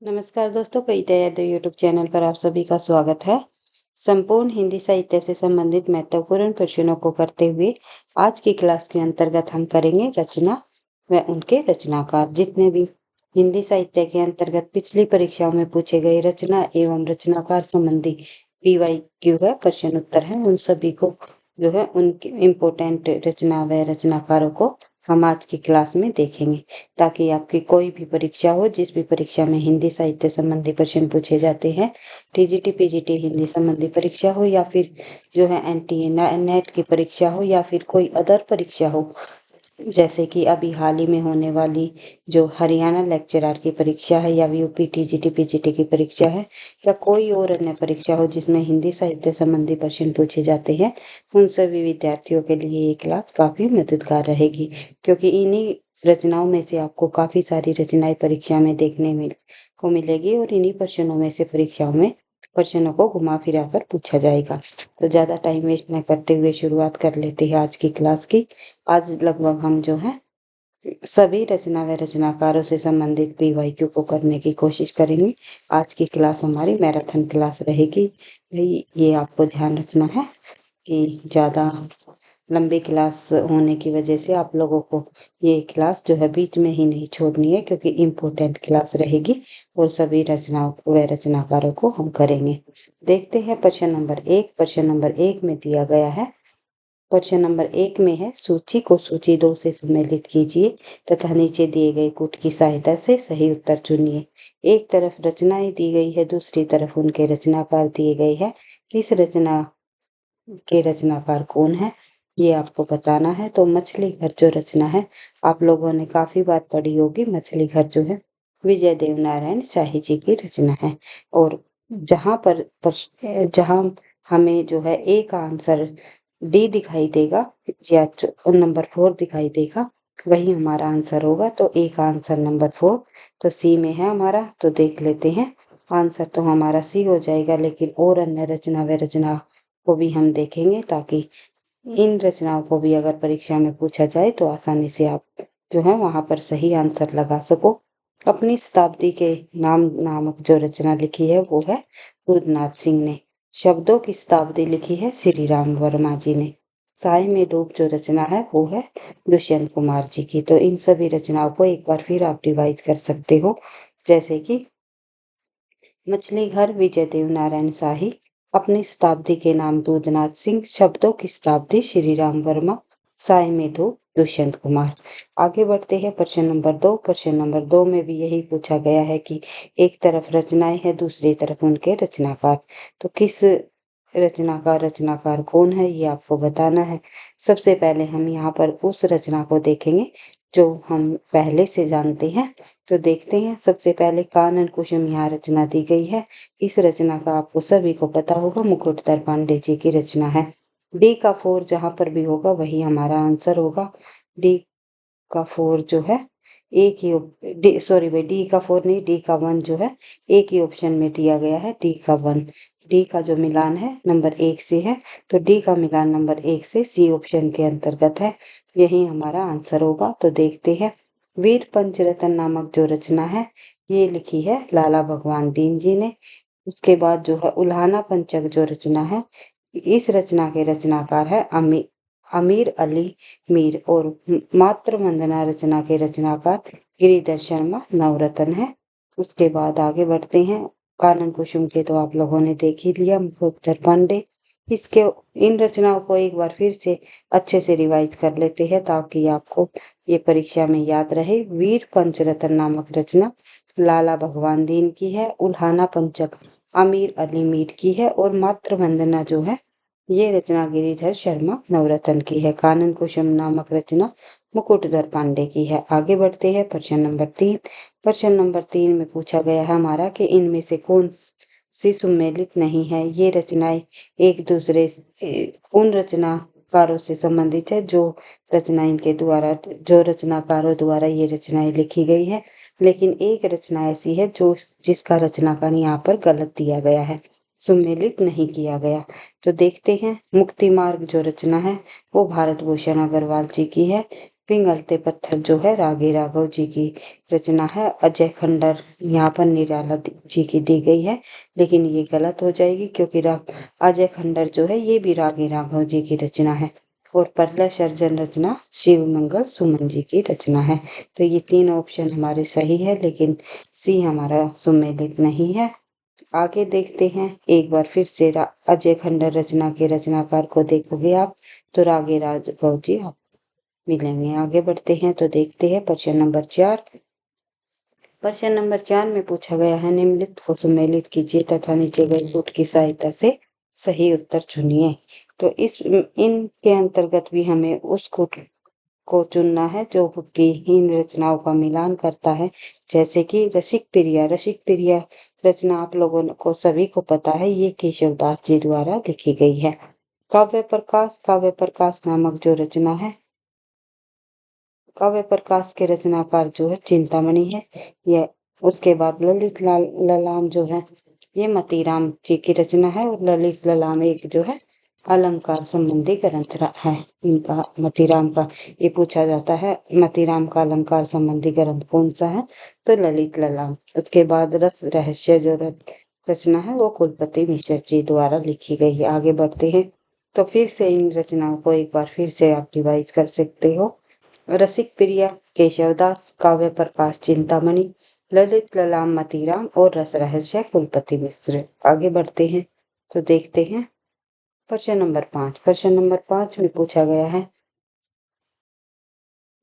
नमस्कार दोस्तों, कई तैयार यूट्यूब चैनल पर आप सभी का स्वागत है। संपूर्ण हिंदी साहित्य से संबंधित महत्वपूर्ण प्रश्नों को करते हुए आज की क्लास के अंतर्गत हम करेंगे रचना व उनके रचनाकार। जितने भी हिंदी साहित्य के अंतर्गत पिछली परीक्षाओं में पूछे गए रचना एवं रचनाकार संबंधी PYQ है, प्रश्न उत्तर है, उन सभी को जो है उनके इम्पोर्टेंट रचना व रचनाकारों को हम आज की क्लास में देखेंगे, ताकि आपकी कोई भी परीक्षा हो, जिस भी परीक्षा में हिंदी साहित्य संबंधी प्रश्न पूछे जाते हैं, TGT PGT हिंदी संबंधी परीक्षा हो या फिर जो है NTA नेट की परीक्षा हो या फिर कोई अदर परीक्षा हो, जैसे कि अभी हाल ही में होने वाली जो हरियाणा लेक्चरर की परीक्षा है या यूपी TGT PGT की परीक्षा है या कोई और अन्य परीक्षा हो जिसमें हिंदी साहित्य संबंधी प्रश्न पूछे जाते हैं, उन सभी विद्यार्थियों के लिए ये क्लास काफी मददगार रहेगी, क्योंकि इन्हीं रचनाओं में से आपको काफी सारी रचनाएं परीक्षा में देखने को मिलेगी और इन्हीं प्रश्नों में से परीक्षाओं में प्रश्नों को घुमा फिरा कर पूछा जाएगा। तो ज्यादा टाइम वेस्ट न करते हुए शुरुआत कर लेते हैं आज की क्लास की। आज लगभग हम जो है सभी रचना व रचनाकारों से संबंधित PYQ को करने की कोशिश करेंगे। आज की क्लास हमारी मैराथन क्लास रहेगी। भाई ये आपको ध्यान रखना है कि ज़्यादा लंबी क्लास होने की वजह से आप लोगों को ये क्लास जो है बीच में ही नहीं छोड़नी है, क्योंकि इम्पोर्टेंट क्लास रहेगी और सभी रचनाओं व रचनाकारों को हम करेंगे। देखते हैं प्रश्न नंबर 1। प्रश्न नंबर 1 में दिया गया है, प्रश्न नंबर 1 में है, सूची को सूची 2 से सम्मिलित कीजिए तथा नीचे दिए गए कूट की सहायता से सही उत्तर चुनिए। एक तरफ रचनाएं दी गई है, दूसरी तरफ उनके रचनाकार दिए गए हैं। इस रचना के रचनाकार कौन है ये आपको बताना है। तो मछली घर जो रचना है आप लोगों ने काफी बार पढ़ी होगी। मछली घर जो है विजय देव नारायण शाही जी की रचना है। और जहां हमें जो है ए का आंसर डी दिखाई देगा या नंबर 4 दिखाई देगा, वही हमारा आंसर होगा। तो ए का आंसर नंबर 4, तो सी में है हमारा। तो देख लेते हैं, आंसर तो हमारा सी हो जाएगा, लेकिन और अन्य रचना व रचना को भी हम देखेंगे, ताकि इन रचनाओं को भी अगर परीक्षा में पूछा जाए तो आसानी से आप जो है वहां पर सही आंसर लगा सको। अपनी शताब्दी के नाम नामक जो रचना लिखी है वो है रुद्रनाथ सिंह ने। शब्दों की शताब्दी लिखी है श्री राम वर्मा जी ने। साय में धूप जो रचना है वो है दुष्यंत कुमार जी की। तो इन सभी रचनाओं को एक बार फिर आप रिवाइज कर सकते हो, जैसे कि मछली घर विजय देव नारायण शाही, अपनी शताब्दी के नाम दूधनाथ सिंह, शब्दों की शताब्दी श्री राम वर्मा, साय में धूप दुष्यंत कुमार। आगे बढ़ते हैं प्रश्न नंबर 2। प्रश्न नंबर 2 में भी यही पूछा गया है कि एक तरफ रचनाएं है, दूसरी तरफ उनके रचनाकार। तो किस रचनाकार कौन है ये आपको बताना है। सबसे पहले हम यहाँ पर उस रचना को देखेंगे जो हम पहले से जानते हैं। तो देखते हैं, सबसे पहले कानन कुसुम यहाँ रचना दी गई है। इस रचना का आपको सभी को पता होगा, मुकुटधर पांडे जी की रचना है। डी का 4 जहां पर भी होगा वही हमारा आंसर होगा। डी का 4 जो है एक ही डी सॉरी भाई डी का 4 नहीं, डी का 1 जो है एक ही ऑप्शन में दिया गया है, डी का 1। डी का जो मिलान है नंबर 1 से है, तो डी का मिलान नंबर 1 से सी ऑप्शन के अंतर्गत है, यही हमारा आंसर होगा। तो देखते हैं, वीर पंचरतन नामक जो रचना है ये लिखी है लाला भगवान दीन जी ने। उसके बाद जो है उल्हाना पंचक जो रचना है, इस रचना के रचनाकार है अमीर अली मीर। और मातृ वंदना रचना के रचनाकार गिरिधर शर्मा नवरत्न है। उसके बाद आगे बढ़ते हैं, कानन कुसुम के तो आप लोगों ने देख ही लिया, मुकुटधर पांडे। इसके इन रचनाओं को एक बार फिर से अच्छे से रिवाइज कर लेते हैं, ताकि आपको ये परीक्षा में याद रहे। वीर पंचरतन नामक रचना लाला भगवान दीन की है, उल्हाना पंचक अमीर अली मीर की है, और मातृ वंदना जो है ये रचना गिरिधर शर्मा नवरत्न की है। कानन कुसुम नामक रचना मुकुटधर पांडे की है। आगे बढ़ते हैं प्रश्न नंबर 3। प्रश्न नंबर 3 में पूछा गया है हमारा कि इनमें से कौन सी सम्मिलित नहीं है। ये रचनाएं एक दूसरे उन रचनाकारों से संबंधित है जो रचनाकारों द्वारा ये रचनाएं लिखी गई है, लेकिन एक रचना ऐसी है जो जिसका रचनाकार यहाँ पर गलत दिया गया है, सम्मिलित नहीं किया गया। तो देखते हैं, मुक्ति मार्ग जो रचना है वो भारत भूषण अग्रवाल जी की है। पिंगलते पत्थर जो है रागे राघव जी की रचना है। अजय खंडर यहाँ पर निराला जी की दी गई है, लेकिन ये गलत हो जाएगी क्योंकि अजय खंडर जो है ये भी रागे राघव जी की रचना है। और पहला सर्जन रचना शिव मंगल सुमन जी की रचना है। तो ये 3 ऑप्शन हमारे सही है, लेकिन सी हमारा सुमेलित नहीं है। आगे देखते हैं एक बार फिर से अजय खंडर रचना के रचनाकार को देखोगे आप तो रागे राघव जी आप मिलेंगे। आगे बढ़ते हैं तो देखते हैं प्रश्न नंबर 4। प्रश्न नंबर 4 में पूछा गया है निम्नलिखित को सुमेलित कीजिए तथा नीचे गए सूत्र की सहायता से सही उत्तर चुनिए। तो इनके अंतर्गत भी हमें उस कूट को चुनना है जो कि इन रचनाओं का मिलान करता है। जैसे कि रसिक प्रिया रचना आप लोगों को सभी को पता है, ये केशवदास जी द्वारा लिखी गई है। काव्य प्रकाश नामक जो रचना है, काव्य प्रकाश के रचनाकार जो है चिंतामणि है। यह उसके बाद ललित ललाम जो है ये मतीराम जी की रचना है, और ललित ललाम एक जो है अलंकार संबंधी ग्रंथ है इनका। मतीराम का ये पूछा जाता है, मतीराम का अलंकार संबंधी ग्रंथ कौन सा है, तो ललित ललाम। उसके बाद रस रहस्य जो रचना है वो कुलपति मिश्र जी द्वारा लिखी गई है। आगे बढ़ते हैं तो फिर से इन रचनाओं को एक बार फिर से आप रिवाइज कर सकते हो। रसिक प्रिया केशवदास, काव्य प्रकाश चिंतामणि, ललित ललाम मतीराम और रस रहस्य कुलपति मिश्र। आगे बढ़ते हैं तो देखते हैं प्रश्न नंबर 5। प्रश्न नंबर 5 में पूछा गया है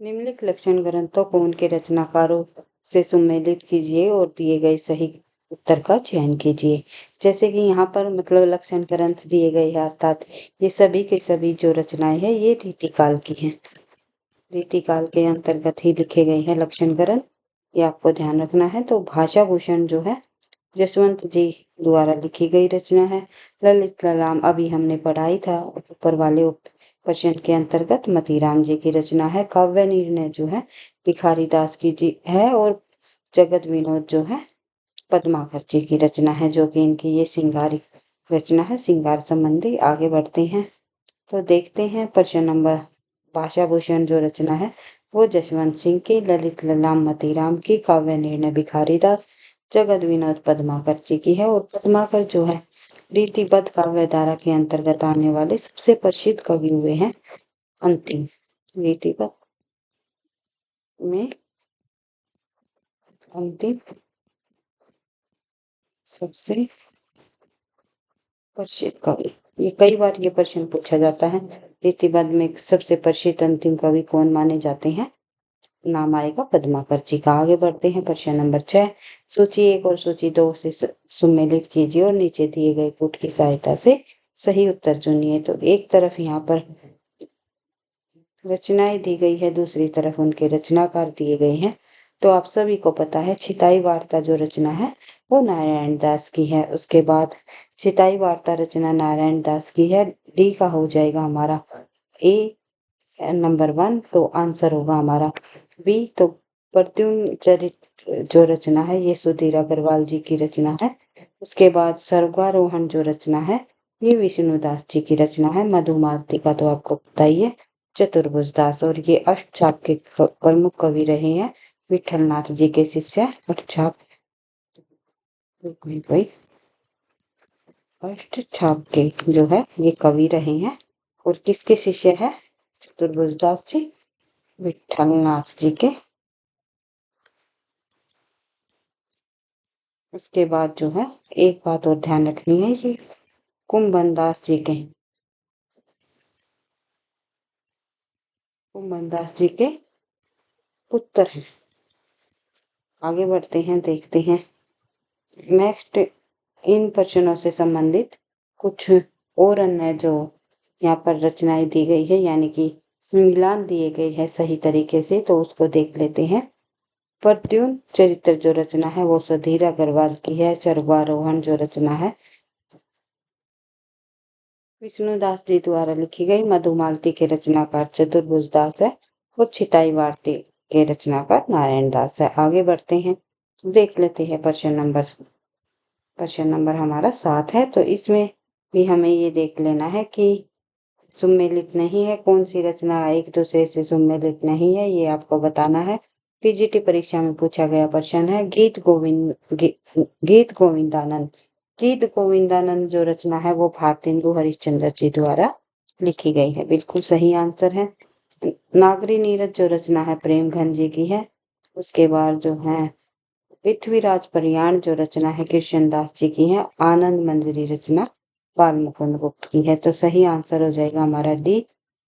निम्नलिखित लक्षण ग्रंथों को उनके रचनाकारों से सुमेलित कीजिए और दिए गए सही उत्तर का चयन कीजिए। जैसे कि यहाँ पर मतलब लक्षण ग्रंथ दिए गए हैं, अर्थात ये सभी के सभी जो रचनाएं हैं ये रीतिकाल की हैं। रीतिकाल के अंतर्गत ही लिखे गए हैं लक्षण ग्रंथ, ये आपको ध्यान रखना है। तो भाषा भूषण जो है जसवंत जी द्वारा लिखी गई रचना है। ललित ललाम अभी हमने पढ़ाई था ऊपर वाले प्रश्न के अंतर्गत मतीराम जी की रचना है। काव्य निर्णय जो है भिखारी दास की जी है, और जगत विनोद जो है पद्माकर जी की रचना है, जो कि इनकी ये श्रृंगारिक रचना है, श्रृंगार संबंधी। आगे बढ़ते हैं तो देखते हैं प्रश्न नंबर भाषा भूषण जो रचना है वो जसवंत सिंह की, ललित ललाम मतीराम की, काव्य निर्णय भिखारी दास, जगत विनोद पद्माकर जी की है। और पद्माकर जो है रीतिबद्ध काव्य धारा के अंतर्गत आने वाले सबसे प्रसिद्ध कवि हुए हैं। अंतिम रीतिबद्ध में अंतिम सबसे प्रसिद्ध कवि, ये कई बार ये प्रश्न पूछा जाता है, रीतिबद्ध में सबसे प्रसिद्ध अंतिम कवि कौन माने जाते हैं, नाम आएगा पद्माकर जी का। आगे बढ़ते हैं प्रश्न नंबर 6। सूची 1 और सूची 2 से सुमेलित कीजिए और नीचे दिए गए कूट की सहायता से सही उत्तर चुनिए। तो एक तरफ यहाँ पर रचनाएं दी गई है, दूसरी तरफ उनके रचनाकार दिए गए हैं। तो आप सभी को पता है छिताई वार्ता जो रचना है वो नारायण दास की है। उसके बाद छिताई वार्ता रचना नारायण दास की है। डी का हो जाएगा हमारा ए नंबर 1, तो आंसर होगा हमारा बी। तो प्रद्युम्न चरित जो रचना है ये सुधीर अग्रवाल जी की रचना है। उसके बाद सर्वारोहण जो रचना है ये विष्णुदास जी की रचना है। मधुमालती तो आपको पता ही है, चतुर्भुज दास। और ये अष्टछाप के प्रमुख कवि रहे हैं, विठलनाथ जी के शिष्य अष्टछाप भाई अष्टछाप के जो है ये कवि रहे हैं। और किसके शिष्य है, चतुर्भुज दास जी विठलनाथ जी के। उसके बाद जो है एक बात और ध्यान रखनी है, ये कुंभन दास जी के कुंभन दास जी के पुत्र हैं। आगे बढ़ते हैं देखते हैं नेक्स्ट इन प्रश्नों से संबंधित कुछ और अन्य जो यहाँ पर रचनाएं दी गई है, यानी कि मिलान दिए गए हैं सही तरीके से, तो उसको देख लेते हैं। प्रद्युम्न चरित्र जो रचना है वो सुधीर अग्रवाल की है। सर्वारोहण जो रचना है विष्णुदास जी द्वारा लिखी गई। मधुमालती के रचनाकार चतुर्भुज दास है। और छिताई वार्ती के रचनाकार नारायण दास है। आगे बढ़ते हैं देख लेते हैं प्रश्न नंबर हमारा 7 है। तो इसमें भी हमें ये देख लेना है कि सुमेलित नहीं है, कौन सी रचना एक दूसरे से सुमेलित नहीं है, ये आपको बताना है। पीजीटी परीक्षा में पूछा गया प्रश्न है गीत गोविंदानंद। गीत गोविंदानंद जो रचना है वो भारतेंदु हरिश्चंद्र जी द्वारा लिखी गई है, बिल्कुल सही आंसर है। नागरी नीरज जो रचना है प्रेमघन जी की है। उसके बाद जो है पृथ्वीराज परियाण जो रचना है कृष्णदास जी की है। आनंद मंजरी रचना बाल मुकुंद गुप्त की है, तो सही आंसर हो जाएगा हमारा डी।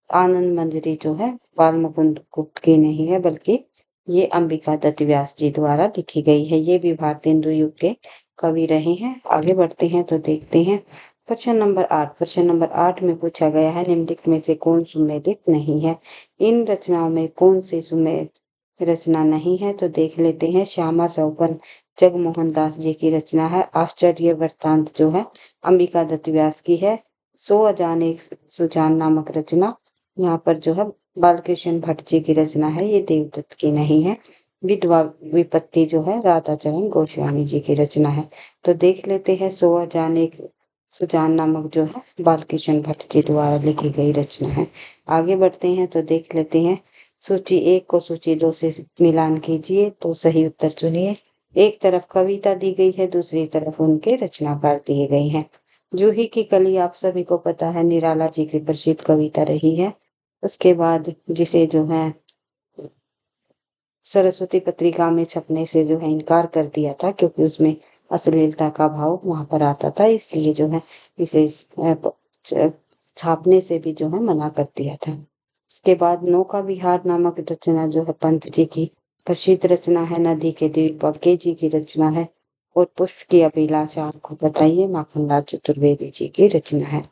आनंद मंजरी जो है बाल मुकुंद गुप्त की नहीं है, बल्कि ये अंबिका दत्त व्यास जी द्वारा लिखी गई है। ये भी भारतेंदु युग के कवि रहे हैं। आगे बढ़ते हैं तो देखते हैं प्रश्न नंबर 8। प्रश्न नंबर 8 में पूछा गया है निम्नलिखित में से कौन सुमेलित नहीं है। इन रचनाओं में कौन सी सुमेलित रचना नहीं है, तो देख लेते हैं। श्यामा सौगन जगमोहन दास जी की रचना है। आश्चर्य वृत्तांत जो है अंबिका दत्त व्यास की है। सो अजान एक सुजान नामक रचना यहाँ पर जो है बालकृष्ण भट्ट जी की रचना है, ये देवदत्त की नहीं है। विधवा विपत्ति जो है राधाचरण गोस्वामी जी की रचना है, तो देख लेते हैं। सो अजान एक सुजान नामक जो है बालकृष्ण भट्ट जी द्वारा लिखी गई रचना है। आगे बढ़ते हैं तो देख लेते हैं। सूची 1 को सूची 2 से मिलान कीजिए तो सही उत्तर चुनिए। एक तरफ कविता दी गई है, दूसरी तरफ उनके रचनाकार दिए गए हैं। जूही की कली आप सभी को पता है निराला जी की प्रसिद्ध कविता रही है। उसके बाद जिसे जो है सरस्वती पत्रिका में छपने से जो है इनकार कर दिया था, क्योंकि उसमें अश्लीलता का भाव वहां पर आता था, इसलिए जो है इसे छापने से भी जो है मना कर दिया था। उसके बाद नौका विहार नामक रचना जो है पंत जी की प्रसिद्ध रचना है। नदी के द्वीप अज्ञे जी की रचना है। और पुष्प की अभिलाषा आपको बताइए माखनलाल चतुर्वेदी जी की रचना है।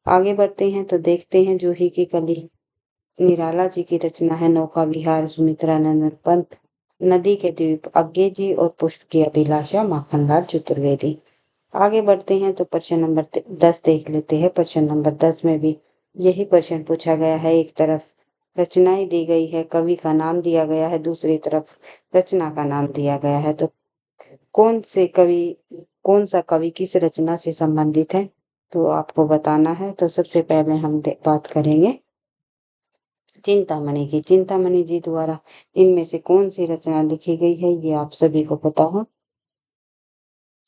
आगे बढ़ते हैं तो देखते हैं जूही की कली निराला जी की रचना है। नौका विहार सुमित्रानंद पंत। नदी के द्वीप अज्ञे जी और पुष्प की अभिलाषा माखनलाल चतुर्वेदी। आगे बढ़ते हैं तो प्रश्न नंबर 10 देख लेते हैं। प्रश्न नंबर 10 में भी यही प्रश्न पूछा गया है। एक तरफ रचनाएं दी गई है, कवि का नाम दिया गया है, दूसरी तरफ रचना का नाम दिया गया है, तो कौन सा कवि किस रचना से संबंधित है, तो आपको बताना है। तो सबसे पहले हम बात करेंगे चिंतामणि की। चिंतामणि जी द्वारा इनमें से कौन सी रचना लिखी गई है, ये आप सभी को पता हो।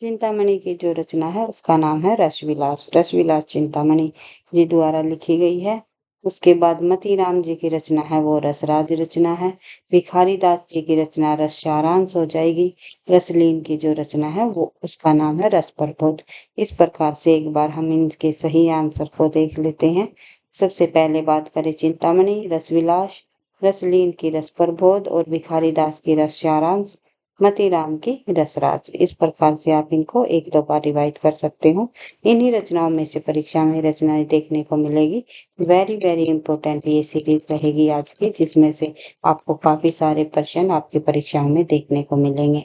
चिंतामणि की जो रचना है उसका नाम है रसविलास। रसविलास चिंतामणि जी द्वारा लिखी गई है। उसके बाद मतीराम जी की रचना है वो रसराज रचना है। भिखारी दास जी की रचना रस सारांश हो जाएगी। रसलीन की जो रचना है वो उसका नाम है रस प्रबोध। इस प्रकार से एक बार हम इनके सही आंसर को देख लेते हैं। सबसे पहले बात करें चिंतामणि, रसविलास, रसलीन की रस प्रबोध और भिखारी दास की रस सारांश, मतीराम की रसराज। इस प्रकार से आप इनको एक दो बार रिवाइज कर सकते हो। इन्हीं रचनाओं में से परीक्षा में रचनाएं देखने को मिलेगी। वेरी वेरी इंपॉर्टेंट ये सीरीज रहेगी आज की, जिसमें से आपको काफी सारे प्रश्न आपकी परीक्षाओं में देखने को मिलेंगे।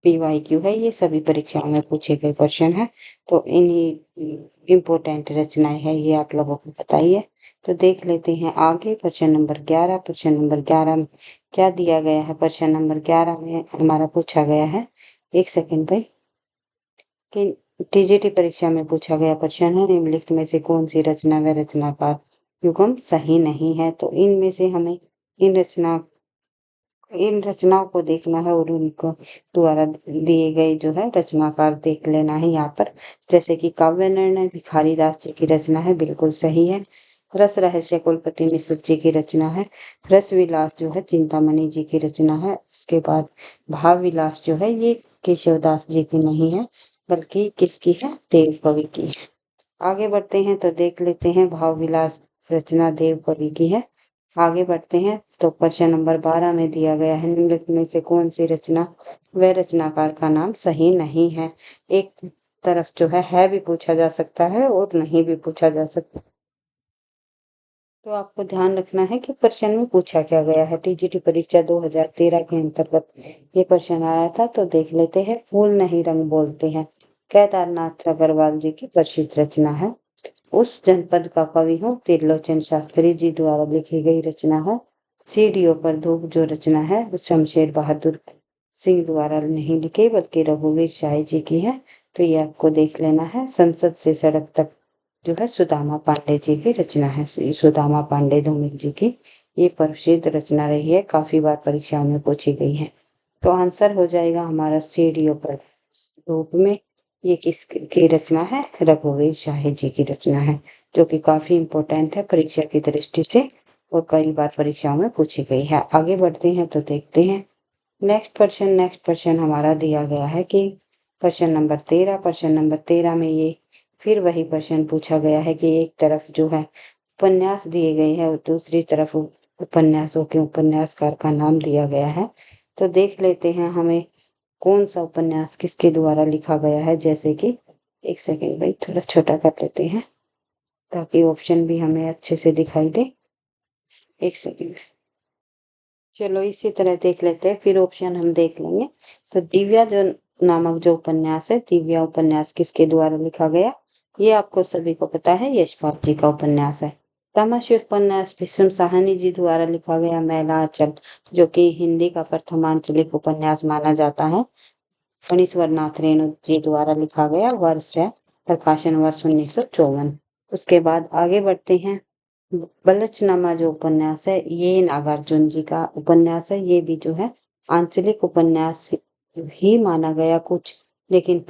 पीवाईक्यू है, ये सभी परीक्षाओं में पूछे गए प्रश्न है, तो इन्हीं इम्पोर्टेंट रचनाएं है, ये आप लोगों को बताइए। तो देख लेते हैं आगे प्रश्न नंबर 11। प्रश्न नंबर 11 में क्या दिया गया है। प्रश्न नंबर 11 में हमारा पूछा गया है, एक सेकंड भाई, कि टीजीटी परीक्षा में पूछा गया प्रश्न है निम्नलिखित में से कौन सी रचना व रचनाकार युग्म सही नहीं है। तो इनमें से हमें इन रचनाओं को देखना है और उनको द्वारा दिए गए जो है रचनाकार देख लेना है यहाँ पर। जैसे कि काव्य निर्णय भिखारी दास जी की रचना है, बिल्कुल सही है। रस रहस्य कुलपति मिश्र जी की रचना है। रस विलास जो है चिंतामणि जी की रचना है। उसके बाद भाव विलास जो है ये केशवदास जी की नहीं है, बल्कि किसकी है, देव कवि की है। आगे बढ़ते हैं तो देख लेते हैं भाव विलास रचना देव कवि की है। आगे बढ़ते हैं तो प्रश्न नंबर 12 में दिया गया है निम्नलिखित में से कौन सी रचना व रचनाकार का नाम सही नहीं है। एक तरफ जो है भी पूछा जा सकता है और नहीं भी पूछा जा सकता। तो आपको ध्यान रखना है कि प्रश्न में पूछा क्या गया है। टीजीटी परीक्षा 2013 के अंतर्गत ये प्रश्न आया था, तो देख लेते हैं। फूल नहीं रंग बोलते हैं केदारनाथ अग्रवाल जी की प्रसिद्ध रचना है। उस जनपद का कवि हूँ त्रिलोचन शास्त्री जी द्वारा लिखी गई रचना है। सीढ़ियों पर धूप जो रचना है वो शमशेर बहादुर सिंह द्वारा नहीं लिखी, बल्कि रघुवीर शाही जी की है, तो ये आपको देख लेना है। संसद से सड़क तक जो है सुदामा पांडे जी की रचना है। सुदामा पांडे धूमिल जी की ये प्रसिद्ध रचना रही है, काफी बार परीक्षाओं में पूछी गई है। तो आंसर हो जाएगा हमारा सीढ़ियों पर धूप में। ये किसकी रचना है? रघुवीर शाही जी की रचना है, जो कि काफी इंपॉर्टेंट है परीक्षा की दृष्टि से और कई बार परीक्षाओं में पूछी गई है। आगे बढ़ते हैं तो देखते हैं नेक्स्ट क्वेश्चन हमारा दिया गया है कि प्रश्न नंबर 13 में ये फिर वही प्रश्न पूछा गया है कि एक तरफ जो है उपन्यास दिए गए हैं और दूसरी तरफ उपन्यासों के उपन्यासकार का नाम दिया गया है। तो देख लेते हैं हमें कौन सा उपन्यास किसके द्वारा लिखा गया है। जैसे कि एक सेकेंड भाई, थोड़ा छोटा कर लेते हैं ताकि ऑप्शन भी हमें अच्छे से दिखाई दे। एक सेकेंड, चलो इसी तरह देख लेते हैं, फिर ऑप्शन हम देख लेंगे। तो दिव्या जो नामक जो उपन्यास है, दिव्या उपन्यास किसके द्वारा लिखा गया? ये आपको सभी को पता है, यशपाल जी का उपन्यास है। तमस उपन्यास भीष्म साहनी जी द्वारा लिखा गया मैला आंचल, जो कि हिंदी का प्रथमांचलिक उपन्यास माना जाता है। फणीश्वर नाथ रेणु जी द्वारा लिखा गया, वर्ष है प्रकाशन वर्ष 1954। उसके बाद आगे बढ़ते हैं। बलचनामा जो उपन्यास है, ये नागार्जुन जी का उपन्यास है। ये भी जो है आंचलिक उपन्यास ही माना गया कुछ, लेकिन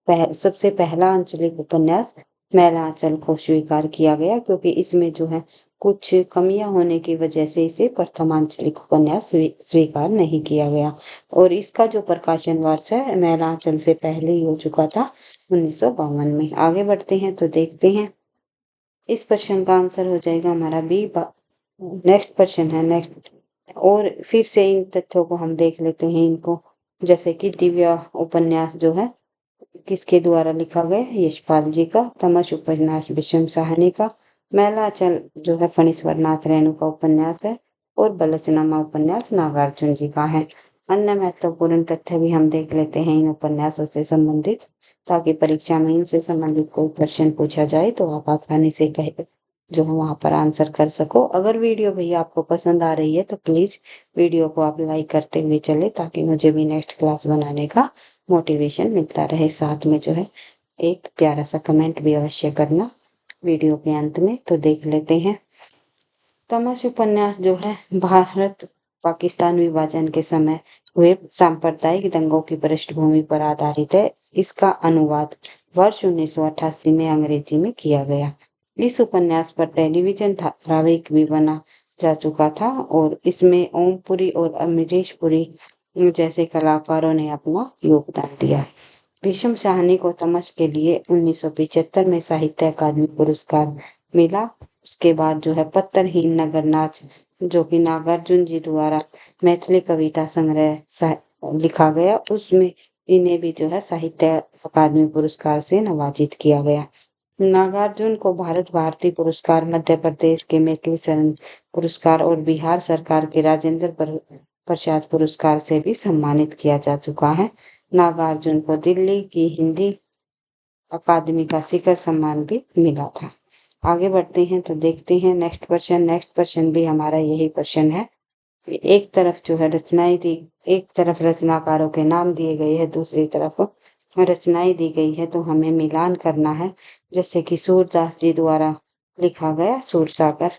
सबसे पहला आंचलिक उपन्यास मैला आंचल को स्वीकार किया गया, क्योंकि इसमें जो है कुछ कमियां होने की वजह से इसे प्रथमांचलिक उपन्यास स्वीकार नहीं किया गया। और इसका जो प्रकाशन वर्ष है मैला आंचल से पहले ही हो चुका था, 1952 में। आगे बढ़ते हैं तो देखते हैं इस प्रश्न का आंसर हो जाएगा हमारा बी। नेक्स्ट प्रश्न है नेक्स्ट, और फिर से इन तथ्यों को हम देख लेते हैं इनको। जैसे कि दिव्या उपन्यास जो है किसके द्वारा लिखा गया? यशपाल जी का। तमस उपन्यास विषम साहनी का। मैलाचल जो है फणीश्वर नाथ रेणु का उपन्यास है। और बलचनामा उपन्यास नागार्जुन जी का है। अन्य महत्वपूर्ण तथ्य भी हम देख लेते हैं इन उपन्यासों से संबंधित, ताकि परीक्षा में इनसे संबंधित कोई प्रश्न पूछा जाए तो आप आसानी से कह जो है वहां पर आंसर कर सको। अगर वीडियो भैया आपको पसंद आ रही है तो प्लीज वीडियो को आप लाइक करते हुए चले, ताकि मुझे भी नेक्स्ट क्लास बनाने का मोटिवेशन मिलता रहे। साथ में जो है एक प्यारा सा कमेंट भी अवश्य करना वीडियो के अंत में। तो देख लेते हैं। तमस उपन्यास जो है भारत पाकिस्तान विभाजन के समय हुए सांप्रदायिक दंगों की पृष्ठभूमि पर आधारित है। इसका अनुवाद वर्ष 1988 में अंग्रेजी में किया गया। इस उपन्यास पर टेलीविजन धारावाहिक भी बना जा चुका था और इसमें ओमपुरी और अमरीश पुरी जैसे कलाकारों ने अपना योगदान दिया। भीष्म साहनी को तमस के लिए 1975 में साहित्य अकादमी पुरस्कार मिला। उसके बाद जो है पत्थरहीन नगर नाच, जो कि नागार्जुन जी द्वारा मैथिली कविता संग्रह लिखा गया, उसमें इन्हें भी जो है साहित्य अकादमी पुरस्कार से नवाजित किया गया। नागार्जुन को भारत भारती पुरस्कार, मध्य प्रदेश के मैथिली शरण पुरस्कार और बिहार सरकार के राजेंद्र प्रसाद पुरस्कार से भी सम्मानित किया जा चुका है। नागार्जुन को दिल्ली की हिंदी अकादमी का शिखर सम्मान भी मिला था। आगे बढ़ते हैं तो देखते हैं नेक्स्ट क्वेश्चन भी हमारा यही क्वेश्चन है। एक तरफ जो है एक तरफ रचनाकारों के नाम दिए गए हैं, दूसरी तरफ रचनाएं दी गई है, तो हमें मिलान करना है। जैसे कि सूरदास जी द्वारा लिखा गया सूरसागर,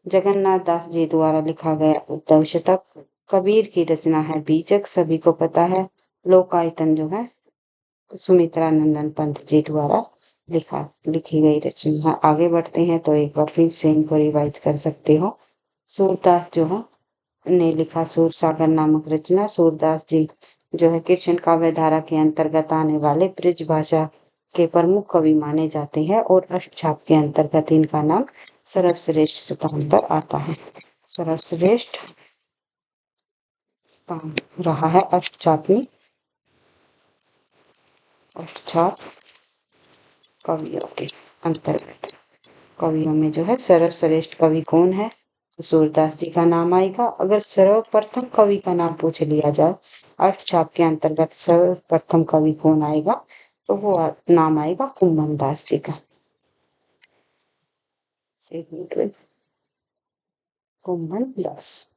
जगन्नाथ दास जी द्वारा लिखा गया उद्धव शतक, कबीर की रचना है बीजक, सभी को पता है। लोकायतन जो है सुमित्रा नंदन पंत जी द्वारा लिखी गई रचना है। आगे बढ़ते हैं तो एक बार फिर से इनको रिवाइज कर सकते हो। सूरदास जो है ने लिखा सूरसागर नामक रचना। सूरदास जी जो है कृष्ण काव्य धारा के अंतर्गत आने वाले ब्रज भाषा के प्रमुख कवि माने जाते हैं और अष्टछाप के अंतर्गत इनका नाम सर्वश्रेष्ठ स्थान पर आता है। सर्वश्रेष्ठ स्थान रहा है अष्टछाप में। अष्टछाप कवियों के अंतर्गत कवियों में जो है सर्वश्रेष्ठ कवि कौन है? तो सूरदास जी का नाम आएगा। अगर सर्वप्रथम कवि का नाम पूछ लिया जाए अष्टछाप के अंतर्गत सर्वप्रथम कवि कौन आएगा, तो वो नाम आएगा कुंभन दास जी का। एक मिनट में, कुंभन दास।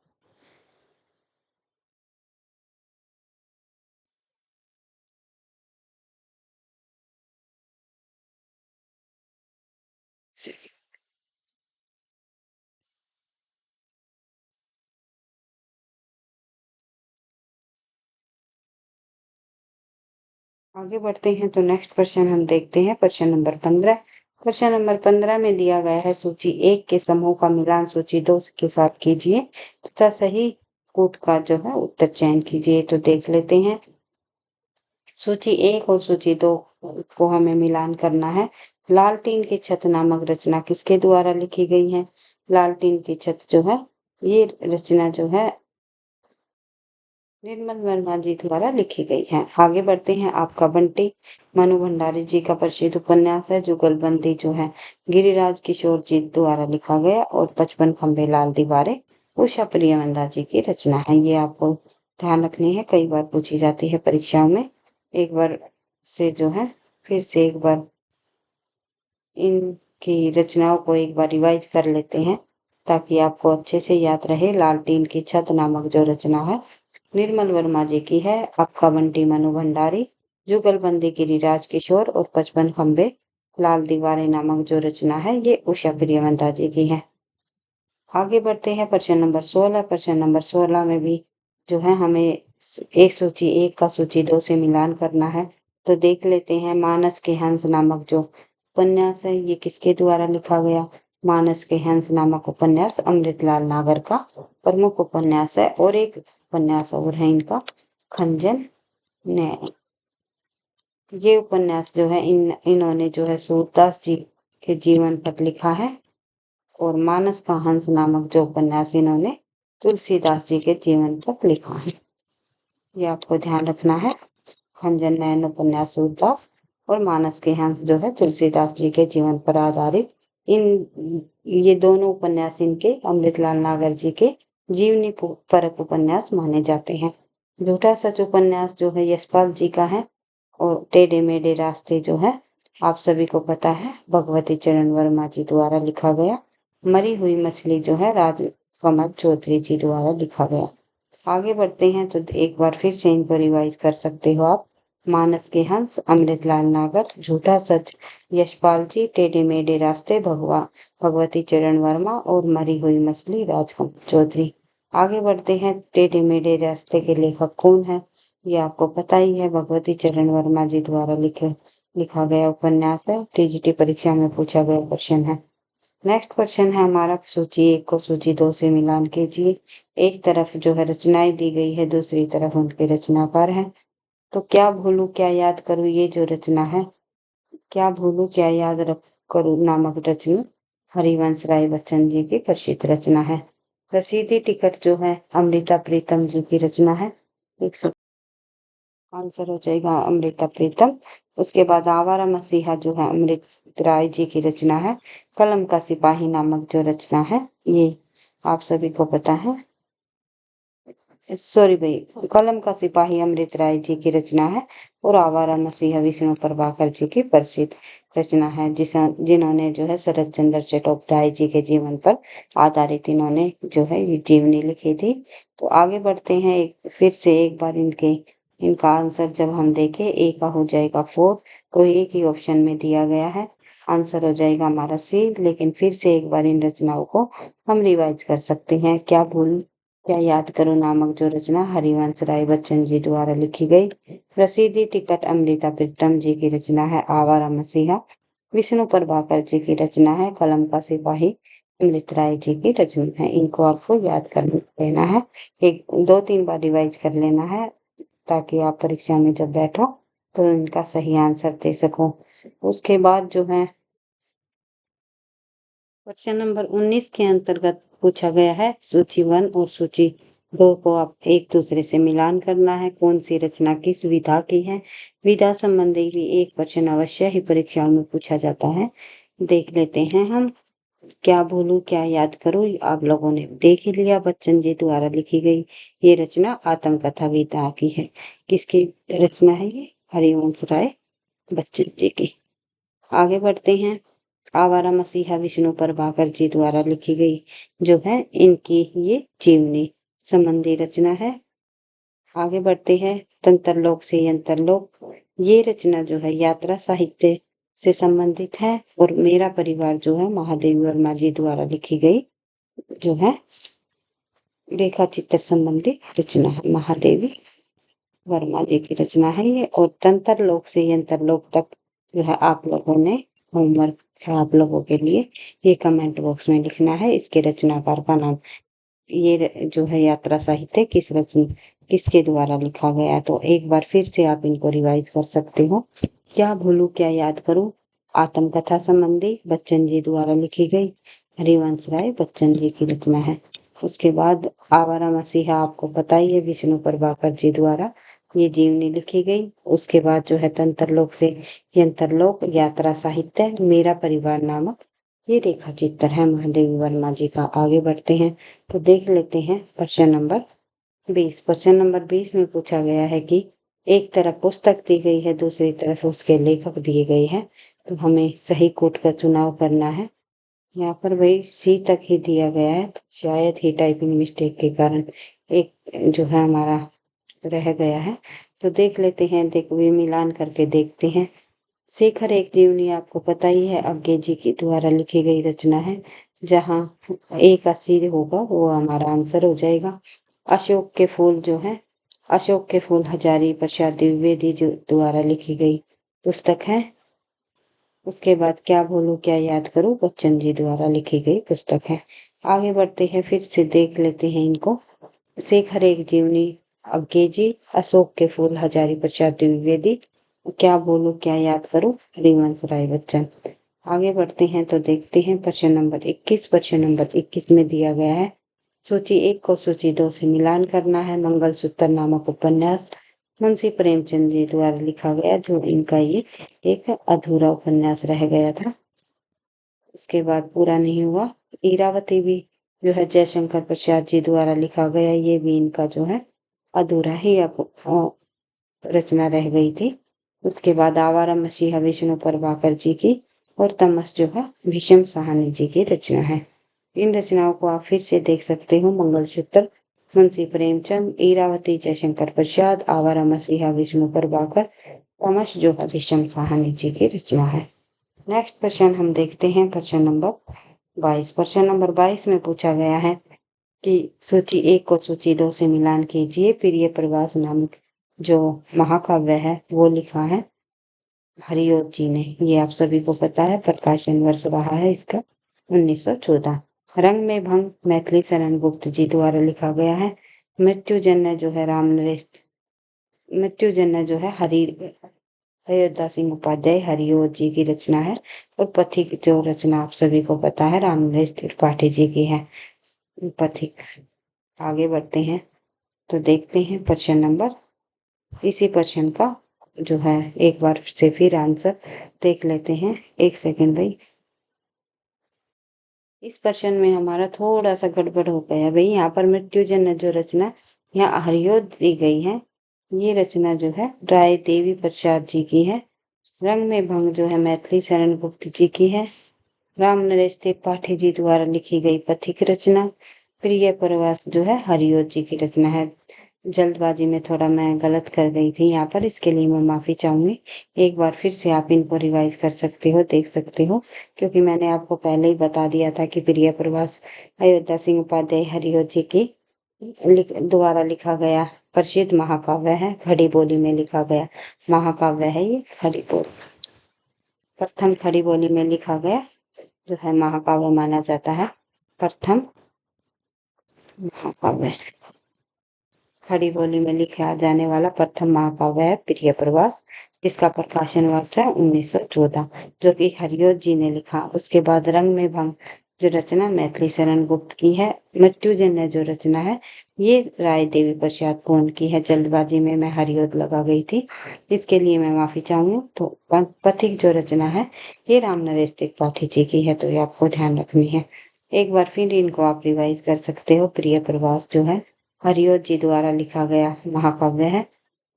आगे बढ़ते हैं तो नेक्स्ट क्वेश्चन हम देखते हैं क्वेश्चन नंबर 15। क्वेश्चन नंबर 15 में दिया गया है सूची 1 के समूह का मिलान सूची 2 के साथ कीजिए तथा सही कूट का जो है उत्तर चयन कीजिए। तो देख लेते हैं सूची 1 और सूची 2 को हमें मिलान करना है। लालटीन की छत नामक रचना किसके द्वारा लिखी गई है? लालटीन की छत जो है ये रचना जो है निर्मल वर्मा जी द्वारा लिखी गई है। आगे बढ़ते हैं आपका बंटी मनु भंडारी जी का प्रसिद्ध उपन्यास है। जुगलबंदी जो है गिरिराज किशोर जी द्वारा लिखा गया और 55 खंबे लाल दीवारें उषा प्रियवंदा जी की रचना है। ये आपको ध्यान रखनी है, कई बार पूछी जाती है परीक्षाओं में। एक बार से जो है फिर से एक बार इनकी रचनाओं को एक बार रिवाइज कर लेते हैं ताकि आपको अच्छे से याद रहे। लालटीन की छत नामक जो रचना है निर्मल वर्मा जी की है। आपका बंटी मनु भंडारी, जुगलबंदी गिरिराज किशोर और 55 खंबे लाल दीवारें नामक जो रचना है ये उषा प्रियवंता जी की है। आगे बढ़ते हैं प्रश्न नंबर 16। प्रश्न नंबर 16 में भी जो है हमें एक सूची 1 का सूची 2 से मिलान करना है। तो देख लेते हैं मानस के हंस नामक जो उपन्यास है ये किसके द्वारा लिखा गया? मानस के हंस नामक उपन्यास अमृतलाल नागर का प्रमुख उपन्यास है और एक उपन्यास और है इनका खंजन न्याय। ये उपन्यास जो है इन्होंने जो है सूरदास जी के जीवन पर लिखा है और मानस का हंस नामक जो उपन्यास इन्होंने तुलसीदास जी के जीवन पर लिखा है। ये आपको ध्यान रखना है। खंजन नयन उपन्यास सूरदास और मानस के हंस जो है तुलसीदास जी के जीवन पर आधारित। ये दोनों उपन्यास इनके अमृतलाल नागर जी के जीवनी परक उपन्यास माने जाते हैं। झूठा सच उपन्यास जो है यशपाल जी का है और टेढ़े मेढ़े रास्ते जो है आप सभी को पता है भगवती चरण वर्मा जी द्वारा लिखा गया। मरी हुई मछली जो है राजकमल चौधरी जी द्वारा लिखा गया। आगे बढ़ते हैं तो एक बार फिर से इनको रिवाइज कर सकते हो आप। मानस के हंस अमृतलाल नागर, झूठा सच यशपाल जी, टेढ़े मेढ़े रास्ते भगवती चरण वर्मा और मरी हुई मछली राजकमल चौधरी। आगे बढ़ते हैं टेढ़े मेढ़े रास्ते के लेखक कौन है? ये आपको पता ही है, भगवती चरण वर्मा जी द्वारा लिखा गया उपन्यास है। टीजीटी परीक्षा में पूछा गया क्वेश्चन है। नेक्स्ट क्वेश्चन है हमारा सूची 1 को सूची 2 से मिलान कीजिए। एक तरफ जो है रचनाएं दी गई है, दूसरी तरफ उनके रचनाकार हैं। तो क्या भूलूं क्या याद करूं ये जो रचना है, क्या भूलूं क्या याद रख करूं नामक रचना हरिवंश राय बच्चन जी की प्रसिद्ध रचना है। रसीदी टिकट जो है अमृता प्रीतम जी की रचना है। एक आंसर हो जाएगा अमृता प्रीतम। उसके बाद आवारा मसीहा जो है अमृत राय जी की रचना है। कलम का सिपाही नामक जो रचना है ये आप सभी को पता है, सॉरी भाई, कलम का सिपाही अमृत राय जी की रचना है और आवारा मसीहा विष्णु प्रभाकर जी की प्रसिद्ध रचना है जिन्होंने जो है शरत चंद्र चट्टोपाध्याय जी के जीवन पर आधारित इन्होंने जो है ये जीवनी लिखी थी। तो आगे बढ़ते हैं फिर से एक बार इनका आंसर जब हम देखें ए का हो जाएगा 4, तो एक ही ऑप्शन में दिया गया है, आंसर हो जाएगा हमारा सी। लेकिन फिर से एक बार इन रचनाओं को हम रिवाइज कर सकते हैं। क्या याद करो नामक जो रचना हरिवंश राय बच्चन जी द्वारा लिखी गई। प्रसिद्धि टिकट अमृता प्रीतम जी की रचना है। आवारा मसीहा विष्णु प्रभाकर जी की रचना है। कलम का सिपाही अमृत राय जी की रचना है। इनको आपको याद कर लेना है, एक 2-3 बार रिवाइज कर लेना है ताकि आप परीक्षा में जब बैठो तो इनका सही आंसर दे सको। उसके बाद जो है क्वेश्चन नंबर 19 के अंतर्गत पूछा गया है सूची 1 और सूची 2 को आप एक दूसरे से मिलान करना है। कौन सी रचना किस विधा की है? विधा संबंधी भी एक प्रश्न अवश्य ही परीक्षाओं में पूछा जाता है। देख लेते हैं हम। क्या भूलूं क्या याद करूं आप लोगों ने देख ही लिया, बच्चन जी द्वारा लिखी गई ये रचना आत्मकथा विधा की है। किसकी रचना है ये? हरिवंश राय बच्चन जी की। आगे बढ़ते हैं। आवारा मसीहा विष्णु प्रभाकर जी द्वारा लिखी गई जो है इनकी ये जीवनी संबंधी रचना है। आगे बढ़ते हैं। तंत्रलोक से यंत्रलोक, ये रचना जो है यात्रा साहित्य से संबंधित है और मेरा परिवार जो है महादेवी वर्मा जी द्वारा लिखी गई जो है रेखा चित्र संबंधी रचना है। महादेवी वर्मा जी की रचना है ये, और तंत्र लोक से यंत्र लोक तक जो है आप लोगों ने होमवर्क है आप लोगों के लिए, ये कमेंट बॉक्स में लिखना है इसके रचनाकार का नाम। ये जो है यात्रा साहित्य किसके द्वारा लिखा गया है, तो एक बार फिर से आप इनको रिवाइज कर सकते हो। क्या भूलूं क्या याद करूं आत्मकथा संबंधी बच्चन जी द्वारा लिखी गई, हरिवंश राय बच्चन जी की रचना है। उसके बाद आवारा मसीहा आपको पता ही है विष्णु प्रभाकर जी द्वारा ये जीवनी लिखी गई। उसके बाद जो है तंत्रलोक से यंत्रलोक यात्रा साहित्य मेरा परिवार नामक ये रेखा चित्र है महादेवी वर्मा जी का। आगे बढ़ते हैं तो देख लेते हैं प्रश्न नंबर 20। प्रश्न नंबर 20 में पूछा गया है कि एक तरफ पुस्तक दी गई है दूसरी तरफ उसके लेखक दिए गए हैं, तो हमें सही कोट का चुनाव करना है। यहाँ पर भाई सी तक ही दिया गया है, तो शायद ही टाइपिंग मिस्टेक के कारण एक जो है हमारा रह गया है। तो देख लेते हैं, मिलान करके देखते हैं। शेखर एक जीवनी आपको पता ही है अज्ञे जी के द्वारा लिखी गई रचना है, जहाँ एक अस्सी होगा वो हमारा आंसर हो जाएगा। अशोक के फूल जो है अशोक के फूल हजारी प्रसाद द्विवेदी जो द्वारा लिखी गई पुस्तक है। उसके बाद क्या भूलूं क्या याद करूं बच्चन जी द्वारा लिखी गई पुस्तक है। आगे बढ़ते हैं, फिर से देख लेते हैं इनको। शेखर एक जीवनी अज्ञे जी, अशोक के फूल हजारी प्रसाद द्विवेदी, क्या बोलूं क्या याद करूं हरिवंश राय बच्चन। आगे बढ़ते हैं तो देखते हैं प्रश्न नंबर 21। प्रश्न नंबर 21 में दिया गया है सूची 1 को सूची 2 से मिलान करना है। मंगलसूत्र नामक उपन्यास मुंशी प्रेमचंद जी द्वारा लिखा गया, जो इनका ये एक अधूरा उपन्यास रह गया था, उसके बाद पूरा नहीं हुआ। इरावती भी जो है जयशंकर प्रसाद जी द्वारा लिखा गया, ये भी इनका जो है अधूरा ही रचना रह गई थी। उसके बाद आवारा मसीहा विष्णु प्रभाकर जी की, और तमस जो है भीष्म साहनी जी की रचना है। इन रचनाओं को आप फिर से देख सकते हो। मंगलसूत्र मुंशी प्रेमचंद, इरावती जयशंकर प्रसाद, आवारा मसीहा विष्णु प्रभाकर, तमस जो है भीष्म साहनी जी की रचना है। नेक्स्ट प्रश्न हम देखते हैं प्रश्न नंबर 22। प्रश्न नंबर 22 में पूछा गया है कि सूची 1 को सूची 2 से मिलान कीजिए। प्रिय प्रवास नामक जो महाकाव्य है वो लिखा है हरिओत जी ने, ये आप सभी को पता है। प्रकाशन वर्ष रहा है इसका 1914। रंग में भंग मैथिली शरण गुप्त जी द्वारा लिखा गया है। मृत्युजन्य जो है मृत्युजन्य जो है अयोध्या सिंह उपाध्याय हरिओत जी की रचना है। और पथिक जो रचना आप सभी को पता है रामनरेश त्रिपाठी जी की है, पथिक। आगे बढ़ते हैं तो देखते हैं प्रश्न नंबर, इसी प्रश्न का जो है एक बार से फिर आंसर देख लेते हैं। एक सेकंड भाई, इस प्रश्न में हमारा थोड़ा सा गड़बड़ हो गया भाई। यहाँ पर मृत्युजन्य जो रचना यहाँ हरिओत दी गई है, ये रचना जो है राय देवी प्रसाद जी की है। रंग में भंग जो है मैथिली शरण गुप्त जी की है। राम नरेश त्रिपाठी जी द्वारा लिखी गई पथिक रचना। प्रिय प्रवास जो है हरिओत जी की रचना है। जल्दबाजी में थोड़ा मैं गलत कर गई थी यहाँ पर, इसके लिए मैं माफी चाहूंगी। एक बार फिर से आप इनको रिवाइज कर सकते हो, देख सकते हो, क्योंकि मैंने आपको पहले ही बता दिया था कि प्रिय प्रवास अयोध्या सिंह उपाध्याय हरिओत जी की द्वारा लिखा गया प्रसिद्ध महाकाव्य है। खड़ी बोली में लिखा गया महाकाव्य है ये। खड़ी बोली प्रथम खड़ी बोली में लिखा गया जो है महाकाव्य माना जाता है। प्रथम महाकाव्य खड़ी बोली में लिखा जाने वाला प्रथम महाकाव्य है प्रिय प्रवास। इसका प्रकाशन वर्ष है 1914, जो कि हरिओत जी ने लिखा। उसके बाद रंग में भंग जो रचना मैथिली शरण गुप्त की है। मृत्युजन्य जो रचना है ये राय देवी प्रसाद पूर्ण की है। जल्दबाजी में मैं हरिओत लगा गई थी, इसके लिए मैं माफी चाहूंगी। तो पथिक जो रचना है ये राम नरेश त्रिपाठी जी की है, तो ये आपको ध्यान रखनी है। एक बार फिर इनको आप रिवाइज कर सकते हो। प्रिय प्रवास जो है हरिओत जी द्वारा लिखा गया महाकाव्य है।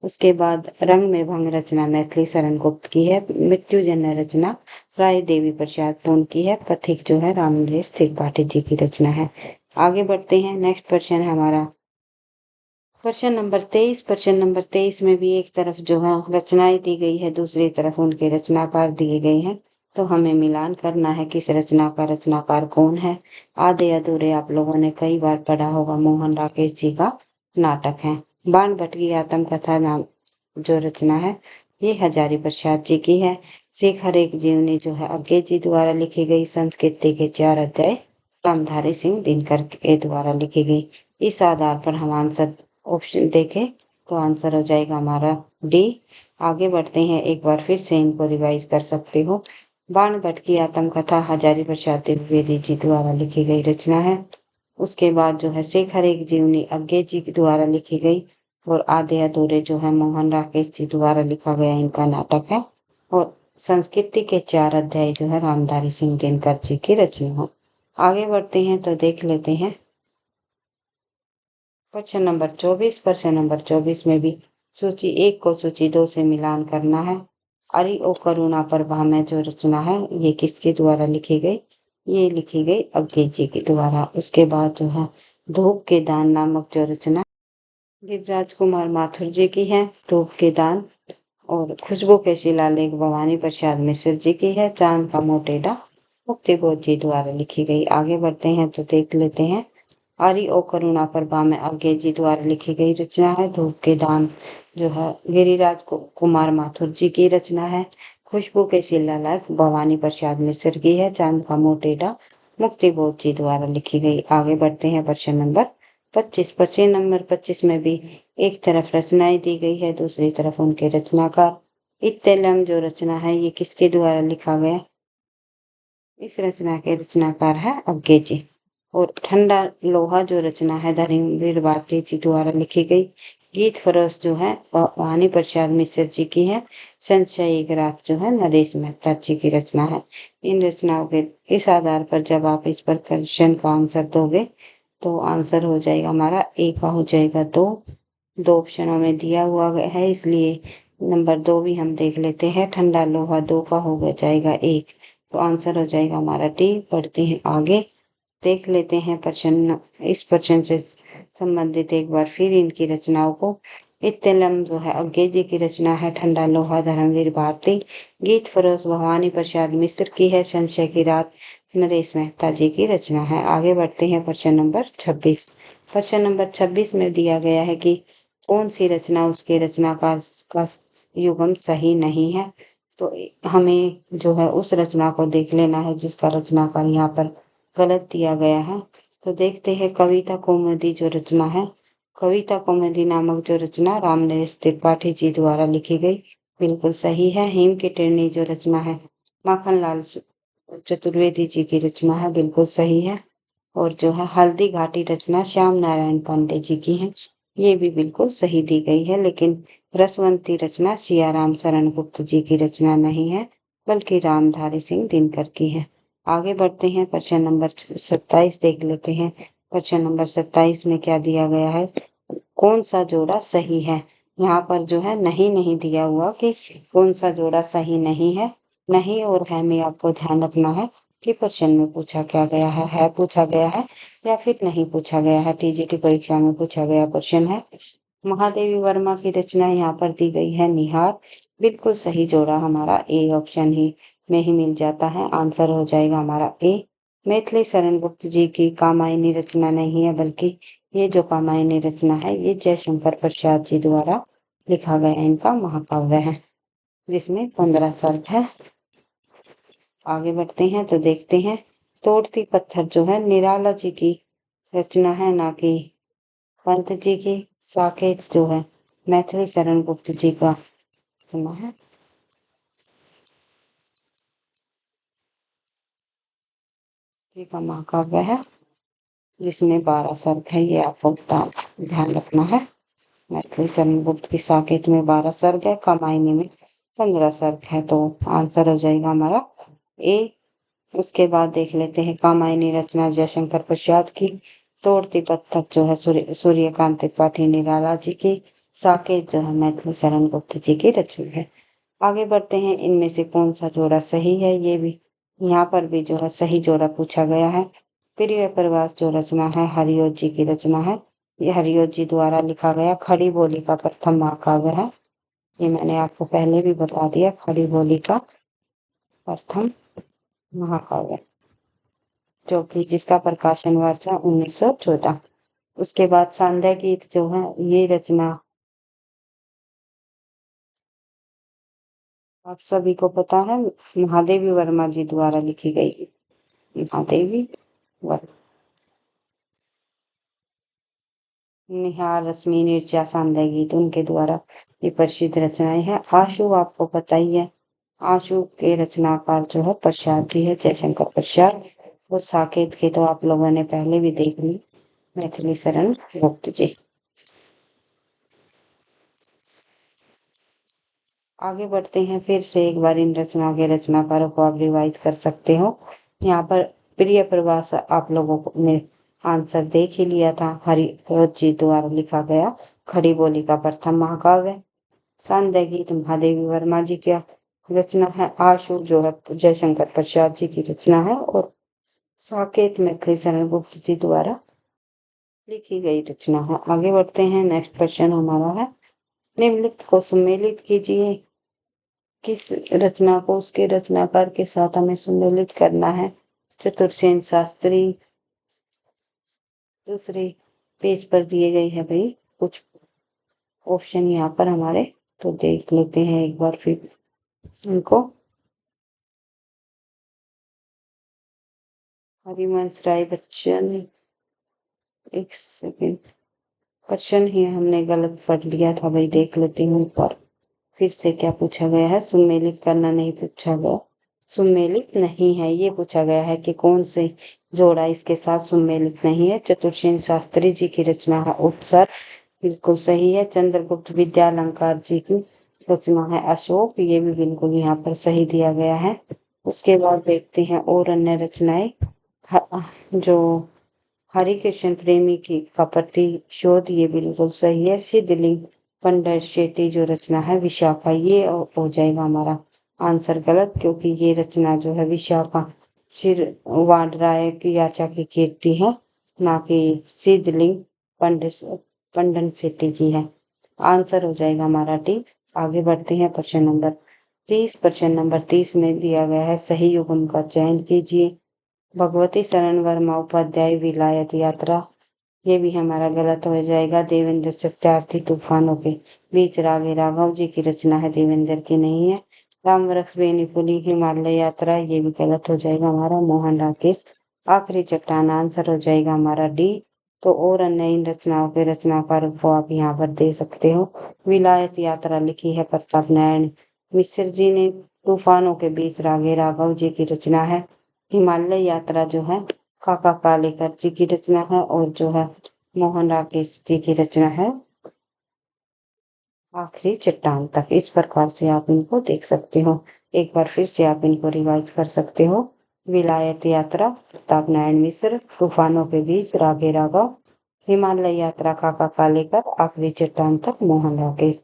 उसके बाद रंग में भंग रचना मैथिली शरण गुप्त की है। मृत्युजन्य रचना राय देवी प्रसाद पूर्ण की है। पथिक जो है रामनरेश त्रिपाठी जी की रचना है। आगे बढ़ते हैं, नेक्स्ट प्रश्न है हमारा प्रश्न नंबर 23। प्रश्न नंबर 23 में भी एक तरफ जो है रचनाएं दी गई है, दूसरी तरफ उनके रचनाकार दिए गए हैं। तो हमें मिलान करना है किस रचना का रचनाकार कौन है। आधे अधूरे आप लोगों ने कई बार पढ़ा होगा, मोहन राकेश जी का नाटक है। बाण भट्ट की आत्मकथा नाम जो रचना है ये हजारी प्रसाद जी की है। शेखर एक जीवनी जो है अज्ञे जी द्वारा लिखी गई। संस्कृति के 4 अध्याय रामधारी सिंह दिनकर के द्वारा लिखी गई। इस आधार पर हम आंसर ऑप्शन देखें तो आंसर हो जाएगा हमारा डी। आगे बढ़ते हैं, एक बार फिर से इनको रिवाइज कर सकते हो। बाण भट्ट की आत्मकथा हजारी प्रसाद द्विवेदी जी द्वारा लिखी गई रचना है। उसके बाद जो है शेखर एक जीवनी अज्ञे जी द्वारा लिखी गई। और आधे अधूरे जो है मोहन राकेश जी द्वारा लिखा गया इनका नाटक है। और संस्कृति के 4 अध्याय जो है रामधारी सिंह दिनकर जी की रचना है। आगे बढ़ते हैं तो देख लेते हैं प्रश्न नंबर 24। प्रश्न नंबर 24 में भी सूची 1 को सूची 2 से मिलान करना है। अरि ओ करुणा प्रभा में जो रचना है ये किसके द्वारा लिखी गई, ये लिखी गई अज्ञे जी के द्वारा। उसके बाद जो है धूप के दान नामक जो रचना गिरिराज कुमार माथुर जी की है, धूप के दान। और खुशबू के शिलालेख भवानी प्रसाद मिश्र जी की है। चांद का मोटेरा मुक्ति बोध जी द्वारा लिखी गई। आगे बढ़ते हैं तो देख लेते हैं आरी ओ करुणा प्रभा में अज्ञे जी द्वारा लिखी गई रचना है। धूप के दान जो है गिरिराज कुमार माथुर जी की रचना है। खुशबू के शिलालेख भवानी प्रसाद मिश्र की है। चांद का मोटेरा मुक्ति बोध जी द्वारा लिखी गई। आगे बढ़ते हैं प्रश्न नंबर 25। प्रश्न नंबर 25 में भी एक तरफ रचनाएं दी गई है, दूसरी तरफ उनके रचनाकार। इत्तेलम जो रचना है ये किसके द्वारा लिखा गया, इस रचना के रचनाकार है अज्ञे जी। और ठंडा लोहा जो रचना है धर्मवीर भारती जी द्वारा लिखी गई। गीत फरोश जो है वाणी प्रसाद मिश्र जी की है। संशय एक रात जो है नरेश मेहता जी की रचना है। इन रचनाओं के इस आधार पर जब आप इस पर क्वेश्चन का आंसर दोगे तो आंसर हो जाएगा हमारा ए का हो जाएगा 2। 2 ऑप्शनों में दिया हुआ है इसलिए नंबर 2 भी हम देख लेते हैं। ठंडा लोहा 2 का हो जाएगा 1, तो आंसर हो जाएगा हमारा डी। बढ़ते हैं आगे, देख लेते हैं प्रश्न। इस प्रश्न से संबंधित एक बार फिर इनकी रचनाओं को। इत्तेलम जो है अज्ञे जी की रचना है। ठंडा लोहा धर्मवीर भारती। गीत फरोश भवानी प्रसाद मिश्र की है। संशय की रात नरेश मेहता जी की रचना है। आगे बढ़ते हैं प्रश्न नंबर 26। प्रश्न नंबर 26 में दिया गया है कि कौन सी रचना उसके रचनाकार का युग्म सही नहीं है। तो हमें जो है उस रचना को देख लेना है जिसका रचनाकार यहाँ पर गलत दिया गया है। तो देखते हैं कविता कौमुदी जो रचना है, कविता कौमुदी नामक जो रचना रामनरेश त्रिपाठी जी द्वारा लिखी गई बिल्कुल सही है। हेम की टेरनी जो रचना है माखनलाल चतुर्वेदी जी की रचना है, बिल्कुल सही है। और जो है हल्दी घाटी रचना श्याम नारायण पांडे जी की है, ये भी बिल्कुल सही दी गई है। लेकिन रसवंती रचना सियाराम शरण गुप्त जी की रचना नहीं है बल्कि रामधारी सिंह दिनकर की है। आगे बढ़ते हैं प्रश्न नंबर 27 देख लेते हैं। प्रश्न नंबर 27 में क्या दिया गया है, कौन सा जोड़ा सही है। यहाँ पर जो है नहीं नहीं दिया हुआ कि कौन सा जोड़ा सही नहीं है। नहीं और है में आपको ध्यान रखना है कि प्रश्न में पूछा क्या गया है पूछा गया है या फिर नहीं पूछा गया है। टीजीटी परीक्षा में पूछा गया प्रश्न है। महादेवी वर्मा की रचना यहाँ पर दी गई है निहार, बिल्कुल सही जोड़ा हमारा ए ऑप्शन ही में ही मिल जाता है। आंसर हो जाएगा हमारा ए। मैथिली शरण गुप्त जी की कामायनी रचना नहीं है बल्कि ये जो कामायनी रचना है ये जयशंकर प्रसाद जी द्वारा लिखा गया इनका महाकाव्य है जिसमें 15 सर्ग है। आगे बढ़ते हैं तो देखते हैं तोड़ती पत्थर जो है निराला जी की रचना है ना कि पंत जी की। साकेत जो है मैथिली शरण गुप्त जी का रचना है। जी का महाकाव्य है जिसमें 12 सर्ग है, ये आपको ध्यान रखना है। मैथिली शरण गुप्त की साकेत में 12 सर्ग है, कामायनी में 15 सर्ग है, तो आंसर हो जाएगा हमारा ए। उसके बाद देख लेते हैं कामायनी रचना जयशंकर प्रसाद की। तोड़ती पत्थर जो है सूर्यकांत त्रिपाठी निराला जी की। साकेत जो है मैथिली शरण गुप्त जी की रचना है। आगे बढ़ते हैं, इनमें से कौन सा जोड़ा सही है, ये भी यहाँ पर भी जो है सही जोड़ा पूछा गया है। प्रिय प्रवास जो रचना है हरिओ जी की रचना है। ये हरिओ जी द्वारा लिखा गया खड़ी बोली का प्रथम महाकाव्य है। ये मैंने आपको पहले भी बता दिया, खड़ी बोली का प्रथम महाकाव्य, जो कि जिसका प्रकाशन वर्ष है 1914। उसके बाद सांध्य गीत जो है, ये रचना आप सभी को पता है, महादेवी वर्मा जी द्वारा लिखी गई। महादेवी वर्मा, निहार रश्मि निर्जा सांध्य गीत, उनके द्वारा ये प्रसिद्ध रचनाएं हैं। आशु आपको पता ही है, आशु के रचनाकार जो है प्रसाद जी है, जयशंकर प्रसाद। और साकेत के तो आप लोगों ने पहले भी देख ली, मैथिली शरण गुप्त जी। आगे बढ़ते हैं, फिर से एक बार इन रचना के रचनाकारों को आप रिवाइज कर सकते हो। यहाँ पर प्रिय प्रवास आप लोगों ने आंसर देख ही लिया था, हरिभोज जी द्वारा लिखा गया खड़ी बोली का प्रथम महाकाव्य। सांध्य गीत महादेवी वर्मा जी की रचना है। आशु जो है जयशंकर प्रसाद जी की रचना है। और साकेत मैथिली शरण गुप्त जी द्वारा लिखी गई रचना है। आगे बढ़ते हैं, नेक्स्ट क्वेश्चन हमारा है, निम्नलिखित को सम्मिलित कीजिए। किस रचना को उसके रचनाकार के साथ हमें सम्मिलित करना है? चतुर्सेन शास्त्री। दूसरे पेज पर दिए गए हैं भाई कुछ ऑप्शन यहाँ पर हमारे, तो देख लेते हैं एक बार फिर इनको। हरिवंश राय बच्चन, एक सेकेंड, क्वेश्चन ही हमने गलत पढ़ लिया था भाई, देख लेती हूँ पर फिर से क्या पूछा गया है। सुमेलित करना नहीं पूछा गया, सुमेलित नहीं है, ये पूछा गया है कि कौन से जोड़ा इसके साथ सुमेलित नहीं है। चतुर्सेन शास्त्री जी की रचना है उत्सर्ग, बिल्कुल सही है। चंद्रगुप्त विद्यालंकार जी की रचना है अशोक, ये भी बिल्कुल यहाँ पर सही दिया गया है। उसके बाद देखते हैं और अन्य रचनाएं, जो हरिकृष्ण प्रेमी की का प्रतिशोध, ये बिल्कुल सही है। सिद्धलिंग पंडित शेट्टी जो रचना है विशाखा, ये हो जाएगा हमारा आंसर गलत, क्योंकि ये रचना जो है विशाखा सिर वाडराय की याचा की कीर्ति है, ना कि सिद्धलिंग पंडित शेट्टी की है। आंसर हो जाएगा हमारा डी। आगे बढ़ते हैं, प्रश्न नंबर 30। प्रश्न नंबर 30 में दिया गया है, सही युग्म का चयन कीजिए। भगवती शरण वर्मा उपाध्याय विलायत यात्रा, ये भी हमारा गलत हो जाएगा। देवेंद्र सत्यार्थी तूफानों के बीच रागे राघव जी की रचना है, देवेंद्र की नहीं है। राम वृक्ष बेनीपुली हिमालय यात्रा, ये भी गलत हो जाएगा हमारा, मोहन राकेश। आखिरी चट्टान आंसर हो जाएगा हमारा डी। तो और अन्य इन रचनाओं के रचनाकारों को आप यहाँ पर दे सकते हो। विलायत यात्रा लिखी है प्रताप नारायण मिश्र जी ने। तूफानों के बीच रागे राघव जी की रचना है। हिमालय यात्रा जो है काका कालेकर जी की रचना है। और जो है मोहन राकेश जी की रचना है आखिरी चट्टान तक। इस प्रकार से आप इनको देख सकते हो। एक बार फिर से आप इनको रिवाइज कर सकते हो। विलायत यात्रा प्रताप नारायण मिश्र, तूफानों के बीच रागे राघव, हिमालय यात्रा काका कालेकर, आखिरी चट्टान तक मोहन राकेश।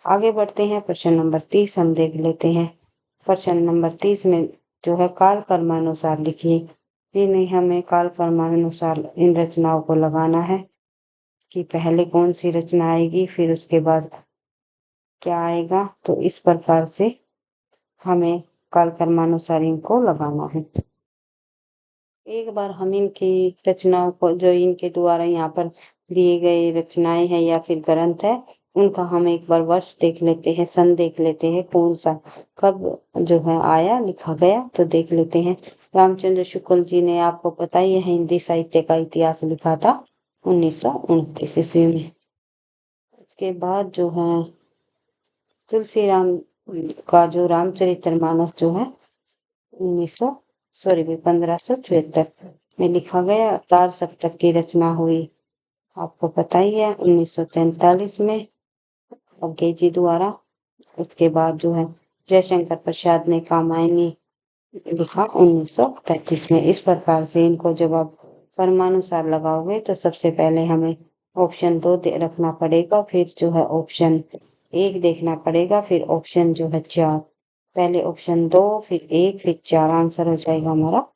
आगे बढ़ते हैं, प्रश्न नंबर 30 हम देख लेते हैं। प्रश्न नंबर 30 में जो है काल कर्मानुसार लिखिए। इन्हें हमें काल कर्मानुसार इन रचनाओं को लगाना है कि पहले कौन सी रचना आएगी, फिर उसके बाद क्या आएगा। तो इस प्रकार से हमें काल कर्मानुसार इनको लगाना है। एक बार हम इनकी रचनाओं को, जो इनके द्वारा यहाँ पर दिए गए रचनाएं हैं या फिर ग्रंथ है, उनका हम एक बार वर्ष देख लेते हैं, सन देख लेते हैं, कौन सा कब जो है आया लिखा गया, तो देख लेते हैं। रामचंद्र शुक्ल जी ने, आपको पता ही है, हिंदी साहित्य का इतिहास लिखा था 1929 ईस्वी में। उसके बाद जो है तुलसी राम का जो रामचरितमानस जो है 1574 में लिखा गया। तार सप्तक की रचना हुई, आपको पता ही है, 1943 में अंग्रेजी जी द्वारा। उसके बाद जो है जयशंकर प्रसाद ने कामायनी लिखा 1935 में। इस प्रकार से इनको जब आप क्रमानुसार लगाओगे तो सबसे पहले हमें ऑप्शन 2 रखना पड़ेगा, फिर जो है ऑप्शन 1 देखना पड़ेगा, फिर ऑप्शन जो है 4। पहले ऑप्शन 2, फिर 1, फिर 4, आंसर हो जाएगा हमारा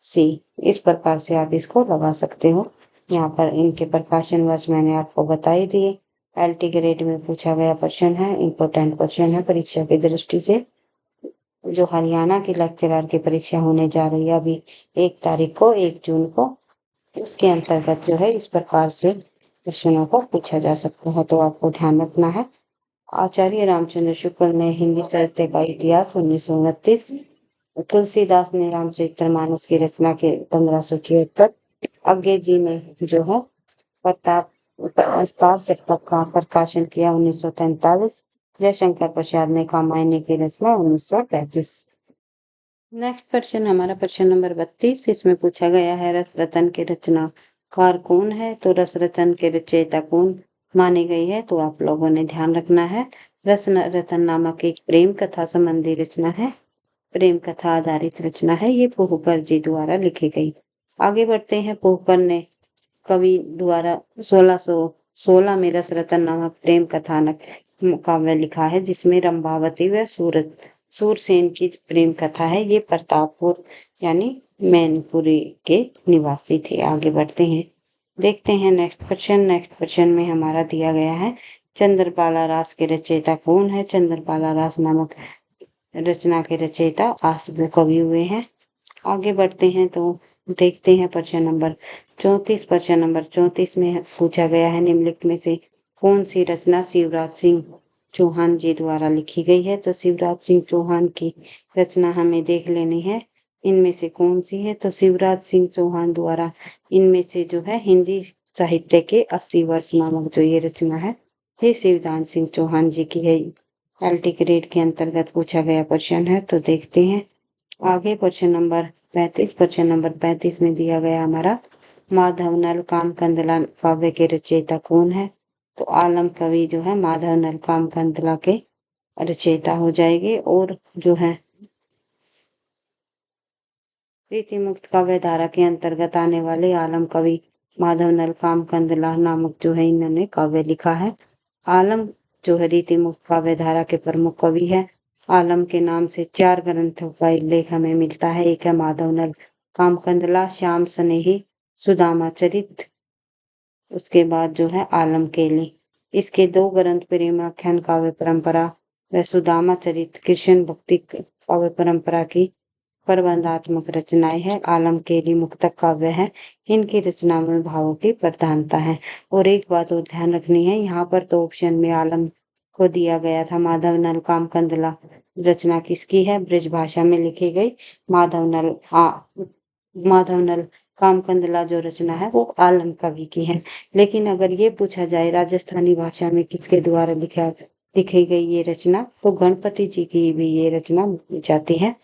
सी। इस प्रकार से आप इसको लगा सकते हो। यहाँ पर इनके प्रकाशन वर्ष मैंने आपको बता ही दिए। एलटी ग्रेड में पूछा गया प्रश्न है, इम्पोर्टेंट क्वेश्चन है परीक्षा की दृष्टि से। जो हरियाणा के लेक्चरर की परीक्षा होने जा रही है अभी 1 तारीख को, 1 जून को, उसके अंतर्गत जो है इस प्रकार से प्रश्नों को पूछा जा सकता है, तो आपको ध्यान रखना है। आचार्य रामचंद्र शुक्ल ने हिंदी साहित्य का इतिहास 1929, तुलसीदास ने रामचरितमानस की रचना के 1573, अज्ञे जी ने जो है प्रताप विस्तार से का प्रकाशन किया 1943, जयशंकर प्रसाद ने कामायनी की रचना 1935। नेक्स्ट प्रश्न हमारा प्रश्न नंबर 32। इसमें पूछा गया है रस रतन के रचनाकार कौन है, तो रस रतन के रचयिता कौन मानी गई है, तो आप लोगों ने ध्यान रखना है। रस रतन नामक एक प्रेम कथा संबंधी रचना है, प्रेम कथा आधारित रचना है, ये पोहकर जी द्वारा लिखी गई। आगे बढ़ते हैं। पोहकर ने कवि द्वारा 1616 में रस रतन नामक प्रेम कथानक काव्य लिखा है, जिसमें रंभावती व सूरसेन की प्रेम कथा है। ये प्रतापपुर यानी मैनपुरी के निवासी थे। आगे बढ़ते हैं, देखते हैं नेक्स्ट क्वेश्चन। नेक्स्ट क्वेश्चन में हमारा दिया गया है चंद्रपाला रास के रचयिता कौन है। चंद्रपाला रास नामक रचना के रचयिता आसफ कवि हुए हैं। आगे बढ़ते हैं तो देखते हैं प्रश्न नंबर 34। प्रश्न नंबर 34 में पूछा गया है निम्नलिखित में से कौन सी रचना शिवराज सिंह चौहान जी द्वारा लिखी गई है। तो शिवराज सिंह चौहान की रचना हमें देख लेनी है, इनमें से कौन सी है। तो शिवराज सिंह चौहान द्वारा इनमें से जो है हिंदी साहित्य के 80 वर्ष नामक जो ये रचना है, ये शिवराज सिंह चौहान जी की है। एलटी ग्रेड के अंतर्गत पूछा गया प्रश्न है, तो देखते हैं आगे। प्रश्न नंबर 35। प्रश्न नंबर 35 में दिया गया हमारा माधव नल काम कंदला काव्य के रचयिता कौन है। तो आलम कवि जो है माधव नल काम कंदला के रचयिता हो जाएंगे। और जो है रीति मुक्त काव्य धारा के अंतर्गत आने वाले आलम कवि माधव नल काम कंदला नामक जो है इन्होंने काव्य लिखा है। आलम जो है रीति मुक्त काव्य धारा के प्रमुख कवि है। आलम के नाम से 4 ग्रंथों का उल्लेख हमें मिलता है। एक है माधव नल काम कंदला, श्याम स्नेही, सुदामा चरित, उसके बाद जो है आलम केली। इसके 2 ग्रंथ प्रेमाख्यान काव्य परंपरा व सुदामा चरित कृष्ण भक्ति काव्य परंपरा की प्रबंधात्मक रचनाएं हैं। आलम केली मुक्तक काव्य है। इनकी रचना में भावों की प्रधानता है। और एक बात और ध्यान रखनी है, यहाँ पर तो ऑप्शन में आलम को दिया गया था। माधव नल काम कंदला रचना किसकी है, ब्रज भाषा में लिखी गई। माधव नल काम कंदला जो रचना है वो आलम कवि की है। लेकिन अगर ये पूछा जाए राजस्थानी भाषा में किसके द्वारा लिखी गई ये रचना, तो गणपति जी की भी ये रचना जाती है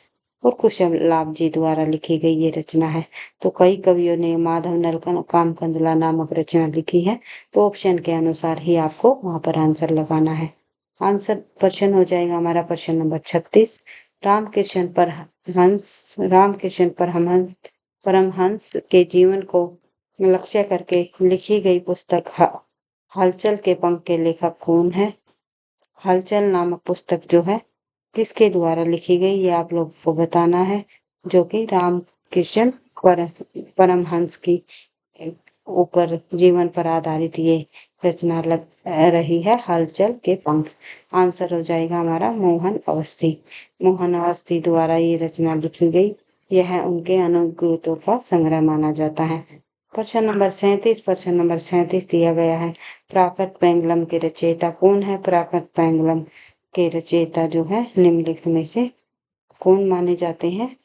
और कुशल लाभ जी द्वारा लिखी गई ये रचना है। तो कई कवियों ने माधव नल काम कंदला नामक रचना लिखी है, तो ऑप्शन के अनुसार ही आपको वहां पर आंसर लगाना है। आंसर प्रश्न हो जाएगा हमारा प्रश्न नंबर 36। रामकृष्ण परमहंस के जीवन को लक्ष्य करके लिखी गई पुस्तक हलचल के पंख के लेखक कौन है। हलचल नामक पुस्तक जो है किसके द्वारा लिखी गई, ये आप लोग को बताना है, जो कि रामकृष्ण परमहंस की ऊपर जीवन पर आधारित ये रचना रही है, हलचल के पंख। आंसर हो जाएगा हमारा मोहन अवस्थी। मोहन अवस्थी द्वारा ये रचना लिखी गई। यह उनके अनुगीतों का संग्रह माना जाता है। प्रश्न नंबर 37। प्रश्न नंबर 37 दिया गया है प्राकट पेंगलम के रचयिता कौन है। प्राकट पेंगलम के रचयिता जो है निम्नलिखित में से कौन माने जाते हैं।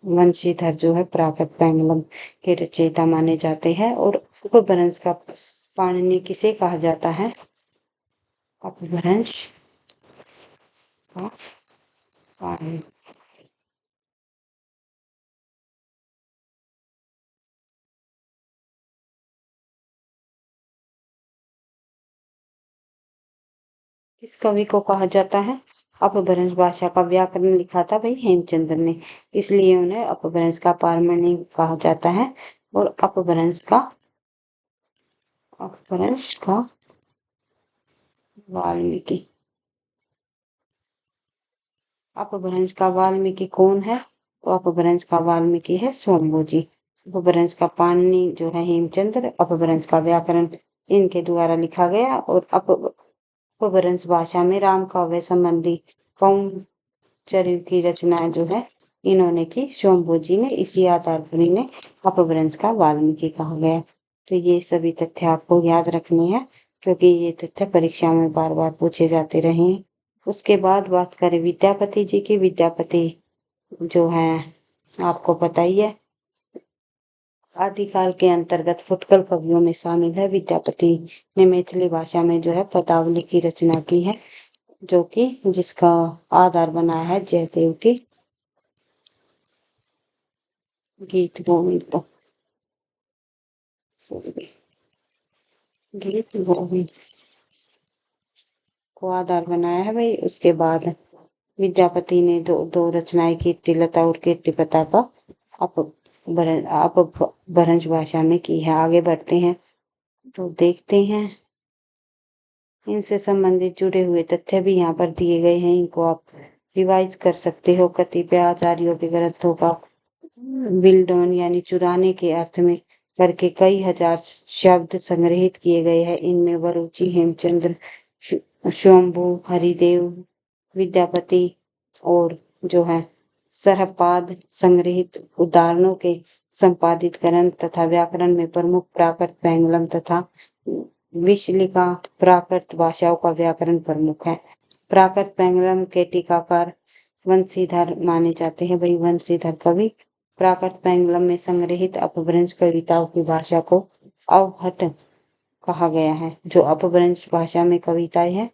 वंशीधर जो है प्राकट पेंगलम के रचयिता माने जाते हैं। और अपभ्रंश का पाणिनि किसे कहा जाता है। अपभ्रंश का पाणिनि किस कवि को कहा जाता है। अपभ्रंश भाषा का व्याकरण लिखा था भाई हेमचंद्र ने, इसलिए उन्हें अपभ्रंश का पाणिनि कहा जाता है। और अपभ्रंश का वाल्मीकि। अपभ्रंश का वाल्मीकि कौन है, तो अपभ्रंश का वाल्मीकि है स्वयंभू जी। अपभ्रंश का पाणिनि जो है हेमचंद्र, अपभ्रंश का व्याकरण इनके द्वारा लिखा गया और अपभ्रंश भाषा में राम काव्य संबंधी कौम चरित्र की रचनाएं जो है इन्होंने की। शंभू जी ने इसी आधार पर इन्हें अपभ्रंश का वाल्मीकि कहा गया। तो ये सभी तथ्य आपको याद रखने हैं क्योंकि ये तथ्य परीक्षा में बार बार पूछे जाते रहे हैं। उसके बाद बात करें विद्यापति जी की। विद्यापति जो है आपको पता ही है, आदिकाल के अंतर्गत फुटकल कवियों में शामिल है। विद्यापति ने मैथिली भाषा में जो है पदावली की रचना की है, जो कि जिसका आधार बनाया है जयदेव की गीत गोविंद गीत गोविंद को आधार बनाया है भाई। उसके बाद विद्यापति ने दो रचनाएं कीर्तिलता और कीर्तिप्रता का अपभ्रंश भाषा में की है। आगे बढ़ते हैं तो देखते हैं इनसे संबंधित जुड़े हुए तथ्य भी यहाँ पर दिए गए हैं, इनको आप रिवाइज कर सकते हो। कतिपय आचार्यों के ग्रंथों का विल्डोन यानी चुराने के अर्थ में करके कई हजार शब्द संग्रहित किए गए हैं। इनमें वरुचि, हेमचंद्र, शंभू, हरिदेव, विद्यापति और जो है सरहपाद संग्रहित उदाहरणों के संपादित ग्रंथ तथा व्याकरण में प्रमुख प्राकृत पैंगलम तथा विशलिका प्राकृत भाषाओं का व्याकरण प्रमुख है। प्राकृत पैंगलम के टीकाकार वंशीधर माने जाते हैं। वही वंशीधर कवि प्राकृत पैंगलम में संग्रहित अपभ्रंश कविताओं की भाषा को अवहट कहा गया है। जो अपभ्रंश भाषा में कविताएं हैं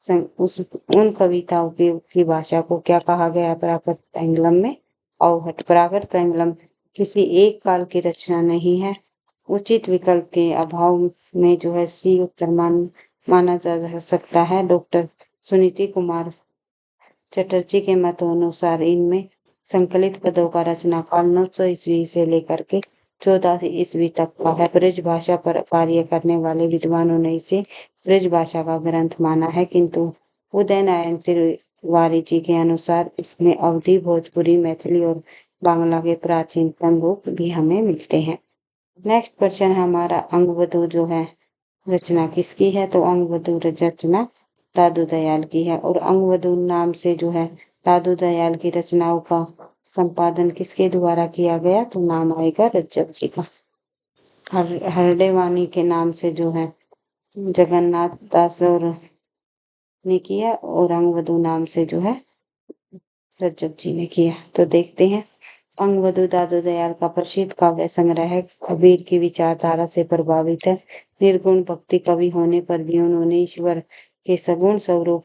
उन कविताओं की भाषा को क्या कहा गया प्राकृत पैंगलम में? अवहट। प्राकृत पैंगलम किसी एक काल की रचना नहीं है। उचित विकल्प के अभाव में जो है सी उत्तर माना जा सकता है। डॉक्टर सुनीति कुमार चटर्जी के मत अनुसार इनमें संकलित पदों का रचना काल 900 ईस्वी से लेकर के 14 ईस्वी तक का है। ब्रज भाषा पर कार्य करने वाले विद्वानों ने इसे ब्रज भाषा का ग्रंथ माना है, किंतु उदय नारायण तिवारी जी के अनुसार इसमें अवधी, भोजपुरी, मैथिली और बांग्ला के प्राचीनतम रूप भी हमें मिलते हैं। नेक्स्ट क्वेश्चन है हमारा अंगवधू जो है रचना किसकी है? तो अंगवधू रचना दादू दयाल की है। और अंगवधू नाम से जो है दादू दयाल की रचनाओं का संपादन किसके द्वारा किया गया? तो नाम आएगा रज्जब जी का। हरडेवानी के नाम से जो है जगन्नाथ दास और ने किया और अंगवधू नाम से जो है रज्जब जी ने किया। तो देखते हैं अंगवधू दादू दयाल का प्रसिद्ध काव्य संग्रह है। कबीर की विचारधारा से प्रभावित है। निर्गुण भक्ति कवि होने पर भी उन्होंने ईश्वर के सगुण स्वरूप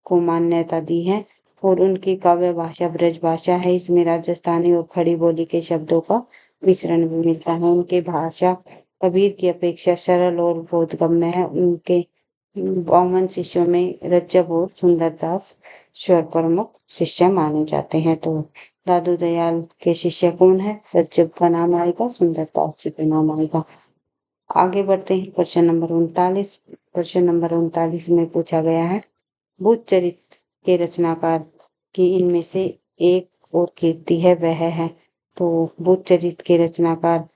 को मान्यता दी है और उनकी काव्य भाषा ब्रज भाषा है। इसमें राजस्थानी और खड़ी बोली के शब्दों का मिश्रण भी मिलता है। उनकी भाषा कबीर की अपेक्षा सरल और बोधगम्य है। उनके 52 शिष्यों में रज्जब और सुंदरदास स्वर प्रमुख शिष्य माने जाते हैं। तो दादू दयाल के शिष्य कौन है? रज्जब का नाम आएगा, सुंदरदास जी का नाम आएगा। आगे बढ़ते हैं क्वेश्चन नंबर 39। क्वेश्चन नंबर 39 में पूछा गया है बुद्ध चरित्र के रचनाकार की इनमें से एक और कीर्ति है, वह है। तो बुद्ध चरित्र के रचनाकार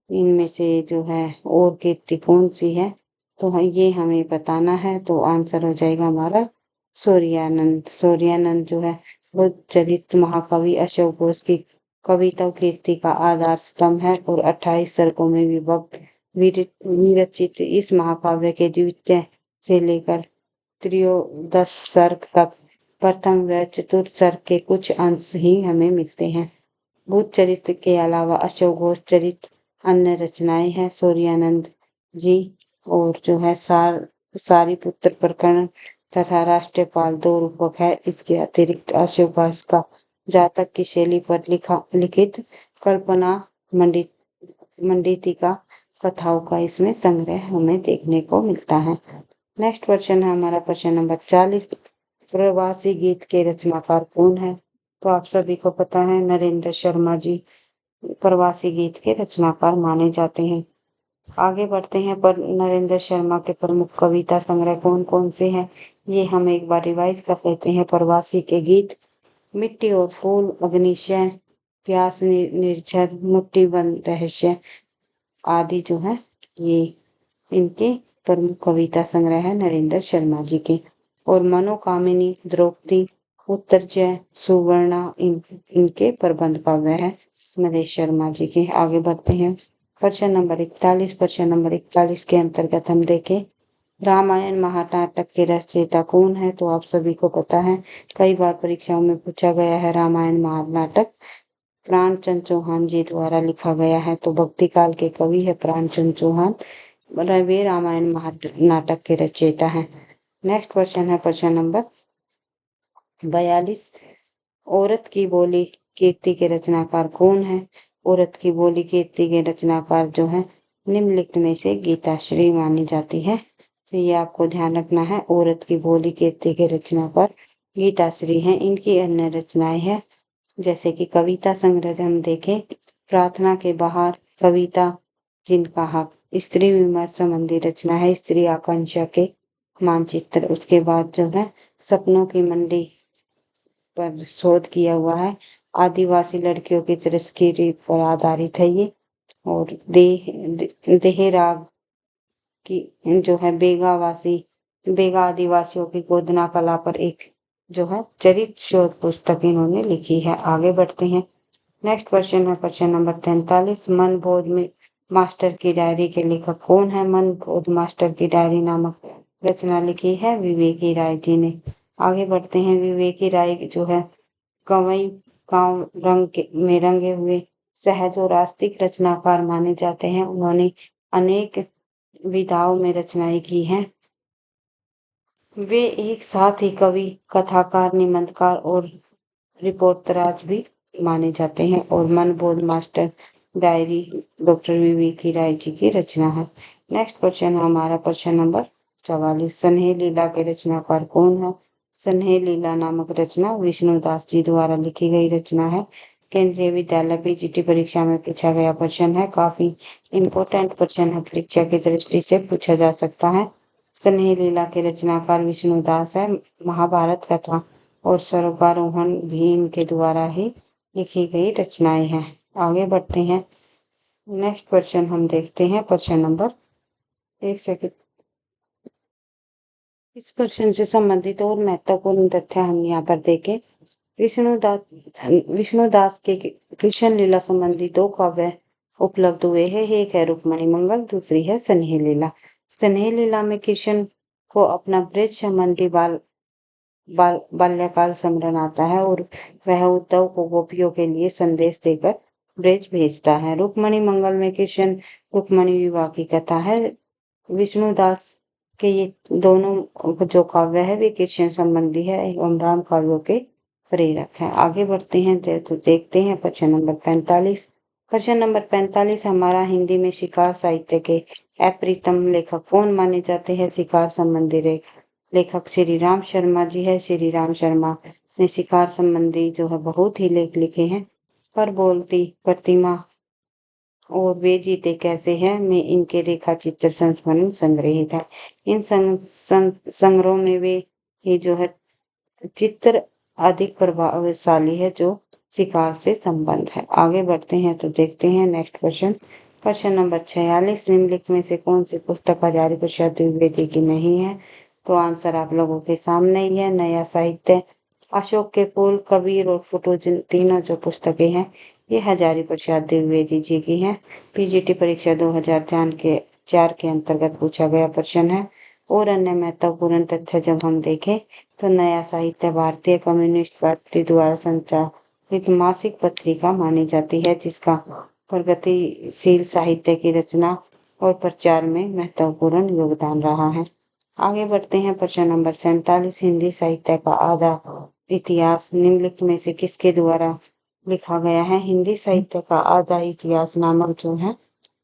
इनमें से जो है और कीर्ति कौन सी है? तो ये हमें बताना है। तो आंसर हो जाएगा हमारा सूर्यानंद। सूर्यानंद जो है बुद्ध चरित्र महाकवि अशोक घोष की कविता कीर्ति का आधार स्तंभ है और 28 सर्गों में विभक्त विरचित इस महाकाव्य के द्वितीय से लेकर त्रयोदश सर्ग तक प्रथम व चतुर्थ सर्ग के कुछ अंश ही हमें मिलते हैं। बुद्ध चरित्र के अलावा अशोक घोष चरित्र अन्य रचनाएं हैं सूर्यानंद जी और जो है सारीपुत्र प्रकरण तथा राष्ट्रपाल दो रूपक है। इसके अतिरिक्त अशोक घोष का जातक की शैली पर लिखित कल्पना मंडितिका कथाओं का इसमें संग्रह हमें देखने को मिलता है। नेक्स्ट क्वेश्चन है हमारा क्वेश्चन नंबर 40। प्रवासी गीत के रचनाकार कौन है? तो आप सभी को पता है नरेंद्र शर्मा जी प्रवासी गीत के रचनाकार माने जाते हैं। आगे बढ़ते हैं पर नरेंद्र शर्मा के प्रमुख कविता संग्रह कौन कौन से हैं ये हम एक बार रिवाइज कर लेते हैं। प्रवासी के गीत, मिट्टी और फूल, अग्निशय, प्यास निर्झर, मुट्ठी बंद, रहस्य आदि जो है ये इनके प्रमुख कविता संग्रह है नरेंद्र शर्मा जी के। और मनोकामिनी, द्रौपदी, उत्तरजय, सुवर्णा इनके प्रबंध काव्य है नरेश शर्मा जी के। आगे बढ़ते हैं प्रश्न नंबर 41। प्रश्न नंबर 41 के अंतर्गत हम देखें रामायण महानाटक के रचयिता कौन है? तो आप सभी को पता है, कई बार परीक्षाओं में पूछा गया है। रामायण महानाटक प्राणचंद चौहान जी द्वारा लिखा गया है। तो भक्ति काल के कवि है प्राणचंद चौहान, वे रामायण महानाटक के रचयिता हैं। नेक्स्ट क्वेश्चन है प्रश्न नंबर 42। औरत की बोली कीर्ति के रचनाकार कौन है? औरत की बोली कीर्ति के रचनाकार जो है निम्नलिखित में से गीताश्री मानी जाती है। तो ये आपको ध्यान रखना है। औरत की बोली कीर्ति के रचनाकार गीताश्री हैं। इनकी अन्य रचनाएं हैं जैसे कि कविता संग्रह हम देखें प्रार्थना के बाहर, कविता जिनका हक, स्त्री विमर्श संबंधी रचना है स्त्री आकांक्षा के मानचित्र। उसके बाद जो है सपनों की मंडी पर शोध किया हुआ है, आदिवासी लड़कियों की तस्करी पर आधारित है ये। और देहराग की जो है बेगा आदिवासियों की गोदना कला पर एक जो है चरित्र शोध पुस्तक इन्होंने लिखी है। आगे बढ़ते हैं। नेक्स्ट क्वेश्चन है प्रश्न नंबर 43। मन बोध में मास्टर की डायरी के लेखक कौन है? मन बोध मास्टर की डायरी नामक रचना लिखी है विवेकी राय जी ने। आगे बढ़ते हैं। विवेकी राय जो है कंवई गांव में रंगे हुए सहज और आस्तिक रचनाकार माने जाते हैं। उन्होंने अनेक विधाओं में रचनाएं की हैं। वे एक साथ ही कवि, कथाकार, निबंधकार और रिपोर्टराज भी माने जाते हैं। और मन बोध मास्टर डायरी डॉक्टर विवेकी राय जी की रचना है। नेक्स्ट क्वेश्चन है हमारा प्रश्न नंबर 44। स्नेह लीला के रचनाकार कौन है? स्नेह लीला नामक रचना विष्णुदास जी द्वारा लिखी गई रचना है। केंद्रीय विद्यालय पीजीटी परीक्षा में पूछा गया प्रश्न है। काफी इम्पोर्टेंट प्रश्न है, परीक्षा की दृष्टि से पूछा जा सकता है। स्नेह लीला के रचनाकार विष्णुदास है। महाभारत कथा और स्वर्गारोहण भी इनके द्वारा ही लिखी गई रचनाएं हैं। आगे बढ़ते हैं। नेक्स्ट क्वेश्चन हम देखते हैं प्रश्न नंबर, एक सेकंड। इस प्रश्न से संबंधित और महत्वपूर्ण तथ्य हम यहाँ पर देखें। विष्णुदास के कृष्ण लीला संबंधी दो काव्य उपलब्ध हुए हैं। एक है रुक्मणी मंगल, दूसरी है स्नेह लीला। स्नेह लीला में कृष्ण को अपना ब्रज संबंधी बाल्यकाल स्मरण आता है और वह उद्धव को गोपियों के लिए संदेश देकर ब्रज भेजता है। रुक्मणी मंगल में कृष्ण रुक्मणी विवाह की कथा है। विष्णुदास के ये दोनों जो काव्य है वे कृष्ण संबंधी है एवं राम काव्यों के प्रेरक है। आगे बढ़ते हैं तो देखते हैं प्रश्न नंबर 45। प्रश्न नंबर 45 हमारा हिंदी में शिकार साहित्य के अप्रितम लेखक कौन माने जाते हैं? शिकार संबंधी लेखक श्री राम शर्मा जी है। श्री राम शर्मा ने शिकार संबंधी जो है बहुत ही लेख लिखे हैं। पर बोलती प्रतिमा और वे जीते कैसे हैं में इनके रेखा चित्र संस्मरण संग्रहित है। इन संग्रहों में वे ये जो है चित्र अधिक प्रभावशाली है जो शिकार से संबंध है। आगे बढ़ते हैं तो देखते हैं नेक्स्ट क्वेश्चन। प्रश्न नंबर 46। निम्नलिखित में से कौन सी पुस्तक हजारी प्रसाद द्विवेदी की नहीं है? तो आंसर आप लोगों के सामने ही है। नया साहित्य, अशोक के फूल, कबीर और फुटो तीनों जो पुस्तकें हैं ये हजारी प्रसाद द्विवेदी जी की हैं। पीजीटी परीक्षा 2004 के अंतर्गत पूछा गया प्रश्न है। और अन्य महत्वपूर्ण तथ्य जब हम देखें तो नया साहित्य भारतीय कम्युनिस्ट पार्टी द्वारा संचालित मासिक पत्रिका मानी जाती है जिसका प्रगतिशील साहित्य की रचना और प्रचार में महत्वपूर्ण योगदान रहा है। आगे बढ़ते हैं प्रश्न नंबर 47। हिंदी साहित्य का आधा इतिहास निम्नलिखित में से किसके द्वारा लिखा गया है? हिंदी साहित्य का आधा इतिहास नामक जो है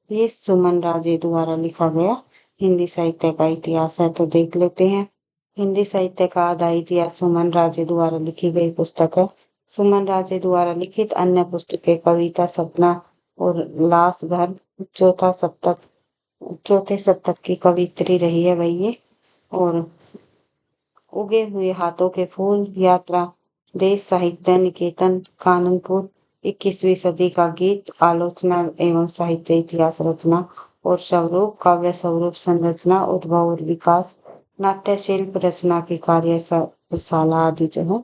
ये सुमन राजे द्वारा लिखा गया हिंदी साहित्य का इतिहास है। तो देख लेते हैं। हिंदी साहित्य का आधा इतिहास सुमन राजे द्वारा लिखी गई पुस्तक है। सुमन राजे द्वारा लिखित अन्य पुस्तकें कविता सपना और लाश घर, चौथे सप्तक की कवित्री रही है वही ये। और उगे हुए हाथों के फूल, यात्रा, देश साहित्य निकेतन, काननपुर, 21वीं सदी का गीत आलोचना एवं साहित्य इतिहास रचना और स्वरूप काव्य स्वरूप संरचना उद्भव और विकास नाट्य शिल्प रचना की कार्यशाला आदि जो है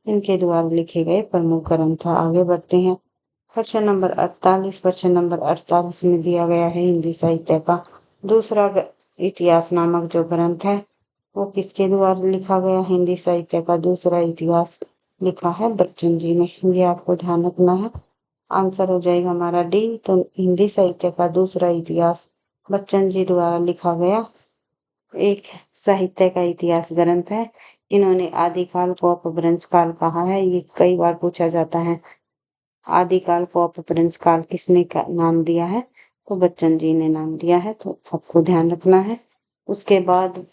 इनके द्वारा लिखे गए प्रमुख ग्रंथ है। आगे बढ़ते हैं। प्रश्न नंबर 48। प्रश्न नंबर 48 में दिया गया है हिंदी साहित्य का दूसरा इतिहास नामक जो ग्रंथ है वो किसके द्वारा लिखा गया। हिंदी साहित्य का दूसरा इतिहास लिखा है बच्चन जी ने। ये आपको ध्यान रखना है। आंसर हो जाएगा हमारा डी। तो हिंदी साहित्य का दूसरा इतिहास बच्चन जी द्वारा लिखा गया एक साहित्य का इतिहास ग्रंथ है। इन्होंने आदिकाल को अपभ्रंश काल कहा है। ये कई बार पूछा जाता है। आदिकाल को अपभ्रंश काल किसने का नाम दिया है। तो बच्चन जी ने नाम दिया है। तो सबको ध्यान रखना है। उसके बाद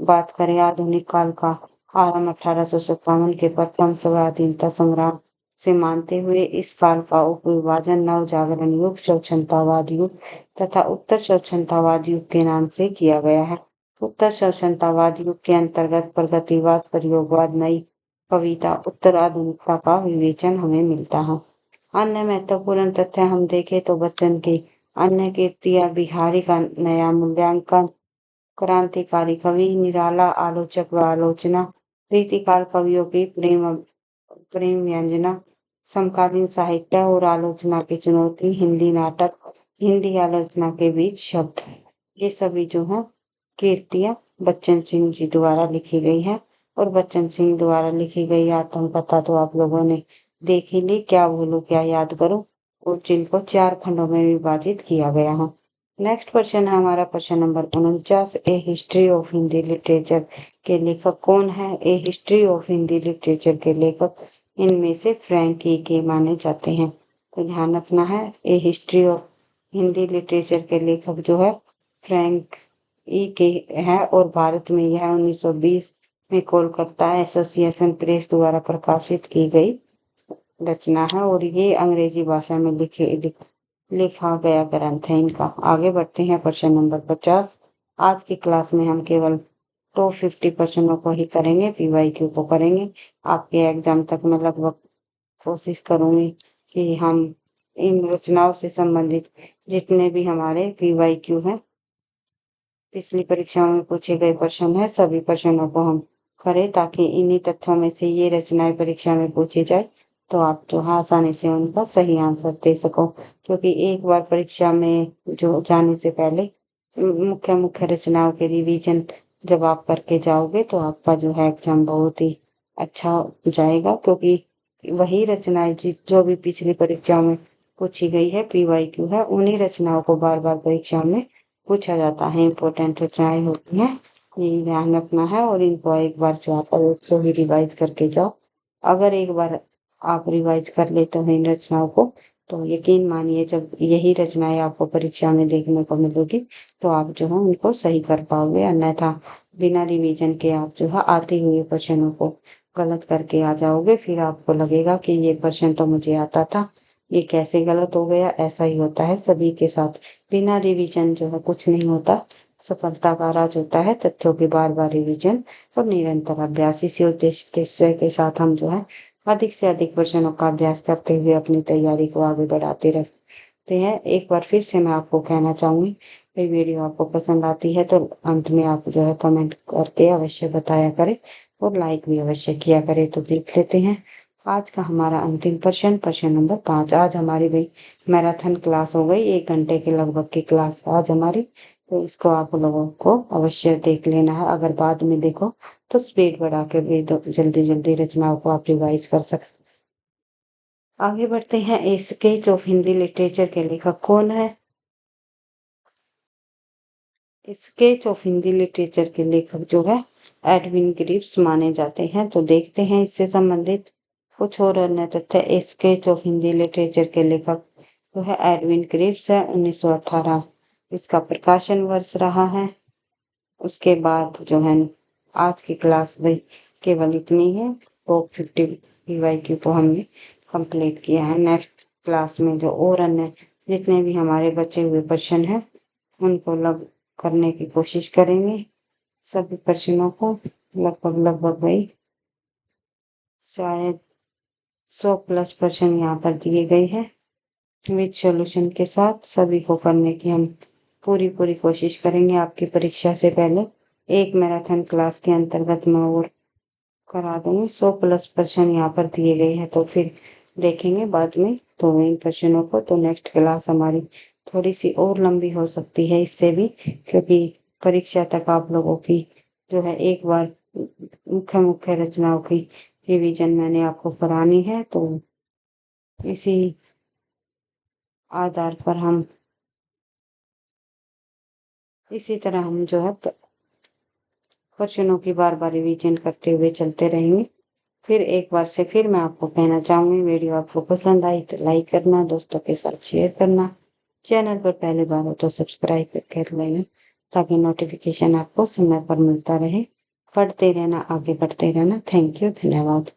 बात करें आधुनिक काल का आरंभ 1857 के प्रथम स्वाधीनता संग्राम से मानते हुए इस काल का उपविभाजन नव जागरण युग स्वच्छंदतावाद युग तथा उत्तर स्वच्छंदतावाद युग के नाम से किया गया है। उत्तर स्वच्छंदतावाद युग के अंतर्गत प्रगतिवाद प्रयोगवाद नई कविता उत्तर आधुनिकता का विवेचन हमें मिलता है। अन्य महत्वपूर्ण तथ्य हम देखें तो बच्चन की अन्य कृतियां बिहारी का नया मूल्यांकन क्रांतिकारी कवि निराला आलोचक व आलोचना रीतिकाल कवियों की प्रेम व्यंजना समकालीन साहित्य और आलोचना की चुनौती हिंदी नाटक हिंदी आलोचना के बीच शब्द ये सभी जो है कीर्तियां बच्चन सिंह जी द्वारा लिखी गई है। और बच्चन सिंह द्वारा लिखी गई आत्मकथा तो आप लोगों ने देख ही ली। क्या भूलो क्या याद करो और जिनको 4 खंडों में विभाजित किया गया है। नेक्स्ट क्वेश्चन है हमारा प्रश्न number 49। A history of Hindi literature के लेखक कौन है। ए हिस्ट्री ऑफ हिंदी लिटरेचर के लेखक इनमें से फ्रैंक ई के माने जाते हैं। तो ध्यान रखना है। ए हिस्ट्री ऑफ हिंदी लिटरेचर के लेखक जो है फ्रैंक ई के है और भारत में यह 1920 में कोलकाता एसोसिएशन प्रेस द्वारा प्रकाशित की गई रचना है और ये अंग्रेजी भाषा में लिखा गया ग्रंथ है इनका। आगे बढ़ते हैं प्रश्न नंबर 50। आज की क्लास में हम केवल टॉप 50 प्रश्नों को ही करेंगे पीवाईक्यू को करेंगे। आपके एग्जाम तक मैं लगभग कोशिश करूंगी कि हम इन रचनाओं से संबंधित जितने भी हमारे पीवाईक्यू हैं पिछली परीक्षाओं में पूछे गए प्रश्न है सभी प्रश्नों को हम करें ताकि इन्हीं तथ्यों में से ये रचनाएं परीक्षा में पूछी जाए तो आप जो है आसानी से उनका सही आंसर दे सको। क्योंकि एक बार परीक्षा में जो जाने से पहले मुख्य मुख्य रचनाओं के रिवीजन जब आप करके जाओगे तो आपका जो है एग्जाम बहुत ही अच्छा जाएगा। क्योंकि वही रचनाएं जो भी पिछली परीक्षाओं में पूछी गई है पीवाईक्यू है उन्हीं रचनाओं को बार बार परीक्षा में पूछा जाता है। इम्पोर्टेंट रचनाएं होती हैं ये ध्यान रखना है और इनको एक बार जाकर उसको ही रिवाइज करके जाओ। अगर एक बार आप रिवाइज कर लेते हो इन रचनाओं को तो यकीन मानिए जब यही रचनाएं आपको परीक्षा में देखने को मिलेगी तो आप जो है उनको सही कर पाओगे। अन्यथा बिना रिवीजन के आप जो है आते हुए प्रश्नों को गलत करके आ जाओगे फिर आपको लगेगा कि ये प्रश्न तो मुझे आता था ये कैसे गलत हो गया। ऐसा ही होता है सभी के साथ। बिना रिवीजन जो है कुछ नहीं होता। सफलता का राज होता है तथ्यों की बार बार रिवीजन और निरंतर अभ्यास। इसी उद्देश्य के साथ हम जो है अधिक से अधिक प्रश्नों का अभ्यास करते हुए अपनी तैयारी को आगे बढ़ाते रहते हैं। एक बार फिर से मैं आपको कहना चाहूंगी ये वीडियो आपको पसंद आती है तो अंत में आप जो है कमेंट करके अवश्य बताया करें और लाइक भी अवश्य किया करें। तो देख लेते हैं आज का हमारा अंतिम प्रश्न प्रश्न नंबर 5। आज हमारी भाई मैराथन क्लास हो गई 1 घंटे के लगभग की क्लास आज हमारी। तो इसको आप लोगों को अवश्य देख लेना है। अगर बाद में देखो तो स्पीड बढ़ा के भी तो जल्दी जल्दी रचनाओं को आप रिवाइज कर सकते। आगे बढ़ते हैं। ए स्केच ऑफ हिंदी लिटरेचर के लेखक कौन है। स्केच ऑफ हिंदी लिटरेचर के लेखक जो है एडविन ग्रीव्स माने जाते हैं। तो देखते हैं इससे संबंधित कुछ और अन्य तथ्य। स्केच ऑफ हिंदी लिटरेचर के लेखक जो है एडविन ग्रीव्स है 1918 इसका प्रकाशन वर्ष रहा है। उसके बाद जो है आज की क्लास में केवल इतनी है। टॉप 50 पीवाईक्यू को हमने कंप्लीट किया है। नेक्स्ट क्लास में जो और अन्य जितने भी हमारे बचे हुए प्रश्न हैं उनको करने की कोशिश करेंगे। सभी प्रश्नों को लगभग वही शायद 100+ यहाँ पर दिए गए हैं विद सॉल्यूशन के साथ। सभी को करने की हम पूरी कोशिश करेंगे आपकी परीक्षा से पहले। एक मैराथन क्लास के अंतर्गत मैं और करा दूंगी। 100+ यहाँ पर दिए गए हैं, तो फिर देखेंगे बाद में तो इन प्रश्नों को। तो नेक्स्ट क्लास हमारी थोड़ी सी और लंबी हो सकती है इससे भी, क्योंकि परीक्षा तक आप लोगों की जो है एक बार मुख्य रचनाओं की रिवीजन मैंने आपको करानी है। तो इसी आधार पर हम इसी तरह हम जो है प्रश्नों की बार रिवीजन करते हुए चलते रहेंगे। फिर एक बार से फिर मैं आपको कहना चाहूंगी, वीडियो आपको पसंद आई तो लाइक करना, दोस्तों के साथ शेयर करना, चैनल पर पहली बार हो तो सब्सक्राइब कर लेना, ताकि नोटिफिकेशन आपको समय पर मिलता रहे। पढ़ते रहना, आगे बढ़ते रहना। थैंक यू, धन्यवाद।